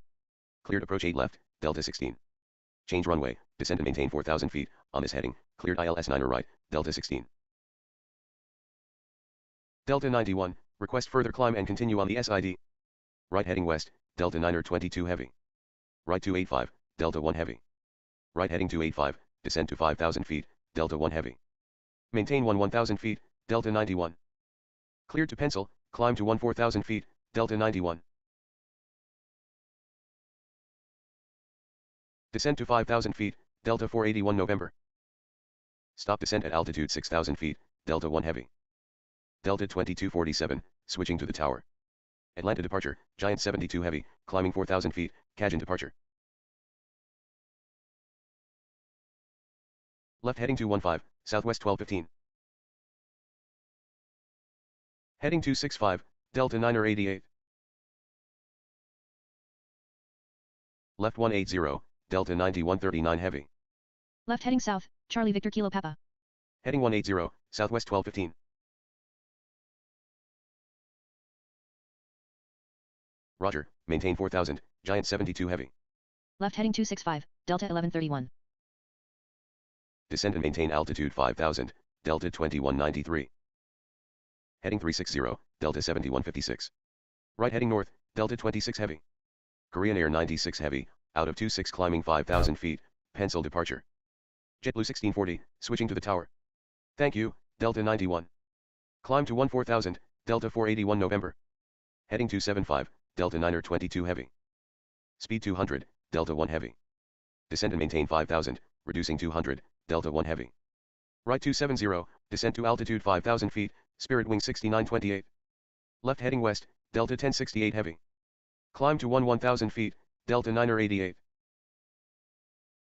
Cleared approach 8 left, Delta 16. Change runway, descend and maintain 4,000 feet, on this heading, cleared ILS 9 right, Delta 16. Delta 91, request further climb and continue on the SID. Right heading west, Delta 922 heavy. Right 285, Delta 1 heavy. Right heading 285, descend to 5,000 feet, Delta 1 heavy. Maintain 1,000 feet, Delta 91. Cleared to pencil, climb to 14,000 feet, Delta 91. Descend to 5,000 feet, Delta 481 November. Stop descent at altitude 6,000 feet, Delta 1 heavy. Delta 2247, switching to the tower. Atlanta departure, Giant 72 heavy, climbing 4,000 feet, Cajun departure. Left heading 215, southwest 1215. Heading 265, Delta 988. Left 180, Delta 9139 heavy. Left heading south, Charlie Victor Kilo Papa. Heading 180, southwest 1215. Roger, maintain 4000, Giant 72 heavy. Left heading 265, Delta 1131. Descend and maintain altitude 5000, Delta 2193. Heading 360, Delta 7156. Right heading north, Delta 26 heavy. Korean Air 96 heavy, out of 26 climbing 5000 feet, pencil departure. JetBlue 1640, switching to the tower. Thank you, Delta 91. Climb to 14000, Delta 481 November. Heading 275, Delta 9er 22 heavy. Speed 200, Delta 1 heavy. Descend and maintain 5000, reducing 200, Delta 1 heavy. Right 270, descent to altitude 5000 feet, Spirit Wing 6928. Left heading west, Delta 1068 heavy. Climb to 1000 feet, Delta 9er 88.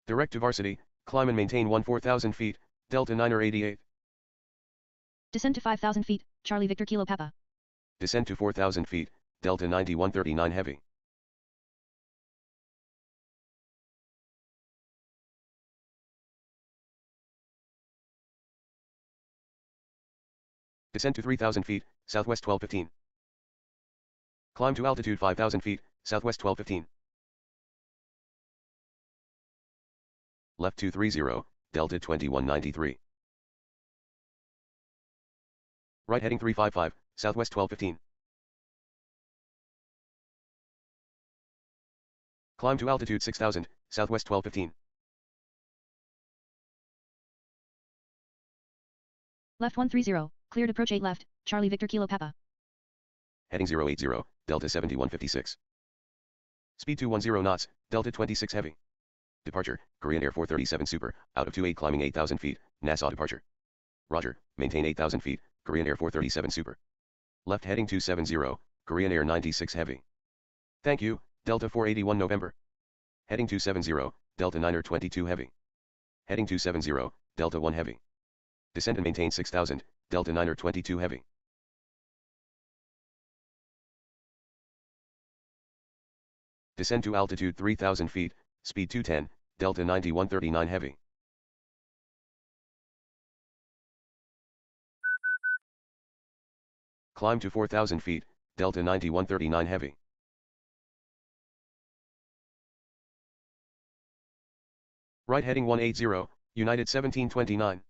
Direct to Varsity, climb and maintain 4000 feet, Delta 9er 88. Descend to 5000 feet, Charlie Victor Kilo Papa. Descend to 4000 feet, Delta 9139 heavy. Descend to 3000 feet, southwest 1215. Climb to altitude 5000 feet, southwest 1215. Left 230, Delta 2193. Right heading 355, southwest 1215. Climb to altitude 6000, southwest 1215. Left 130, cleared approach 8 left, Charlie Victor Kilo Papa. Heading 080, Delta 7156. Speed 210 knots, Delta 26 heavy. Departure, Korean Air 437 Super, out of 28 climbing 8000 feet, Nassau departure. Roger, maintain 8000 feet, Korean Air 437 Super. Left heading 270, Korean Air 96 heavy. Thank you, Delta 481 November. Heading 270, Delta 9er 22 heavy. Heading 270, Delta 1 heavy. Descend and maintain 6000, Delta 9er 22 heavy. Descend to altitude 3000 feet, speed 210, Delta 9139 heavy. Climb to 4000 feet, Delta 9139 heavy. Right heading 180, United 1729.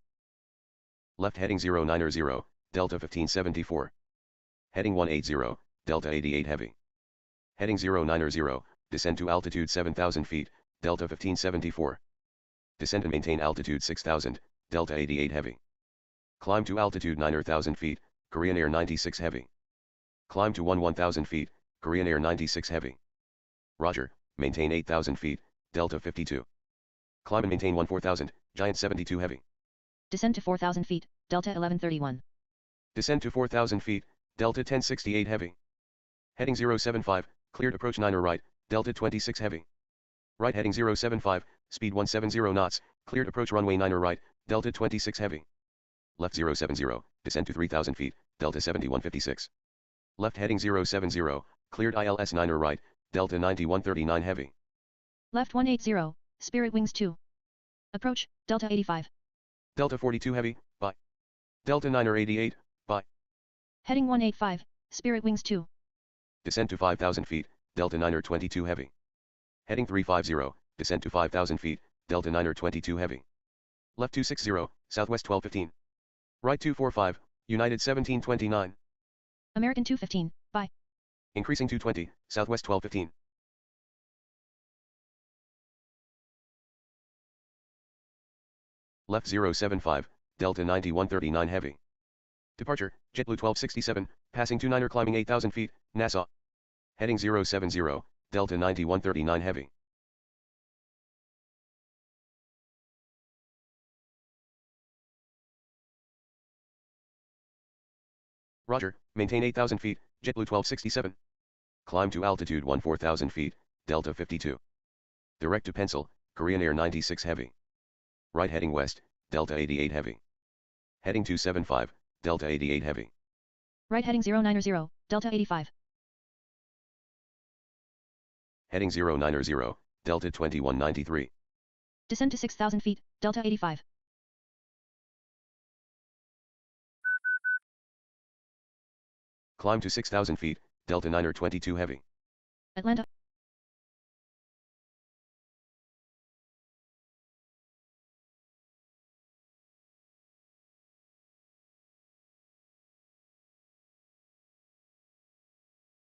Left heading 090, Delta 1574. Heading 180, Delta 88 heavy. Heading 090, descend to altitude 7000 feet, Delta 1574. Descend and maintain altitude 6000, Delta 88 heavy. Climb to altitude 9000 feet, Korean Air 96 heavy. Climb to 1000 feet, Korean Air 96 heavy. Roger, maintain 8000 feet, Delta 52. Climb and maintain 14000, Giant 72 heavy. Descend to 4000 feet, Delta 1131. Descend to 4000 feet, Delta 1068 heavy. Heading 075, cleared approach 9er right, Delta 26 heavy. Right heading 075, speed 170 knots, cleared approach runway 9er right, Delta 26 heavy. Left 070, descend to 3000 feet, Delta 7156. Left heading 070, cleared ILS 9er right, Delta 9139 heavy. Left 180, Spirit Wings 2. Approach, Delta 85. Delta 42 heavy, bye. Delta 9er 88, bye. Heading 185, Spirit Wings 2. Descend to 5000 feet, Delta 9er 22 heavy. Heading 350, descend to 5000 feet, Delta 9er 22 heavy. Left 260, southwest 1215. Right 245, United 1729. American 215, bye. Increasing 220, southwest 1215. Left 075, Delta 9139 heavy. Departure, JetBlue 1267, passing 29er climbing 8000 feet, Nassau. Heading 070, Delta 9139 heavy. Roger, maintain 8000 feet, JetBlue 1267. Climb to altitude 14,000 feet, Delta 52. Direct to Pencil, Korean Air 96 heavy. Right heading west, Delta 88 heavy. Heading 275, Delta 88 heavy. Right heading 090, Delta 85. Heading 090, Delta 2193. Descend to 6,000 feet, Delta 85. Climb to 6,000 feet, Delta 922 heavy. Atlanta.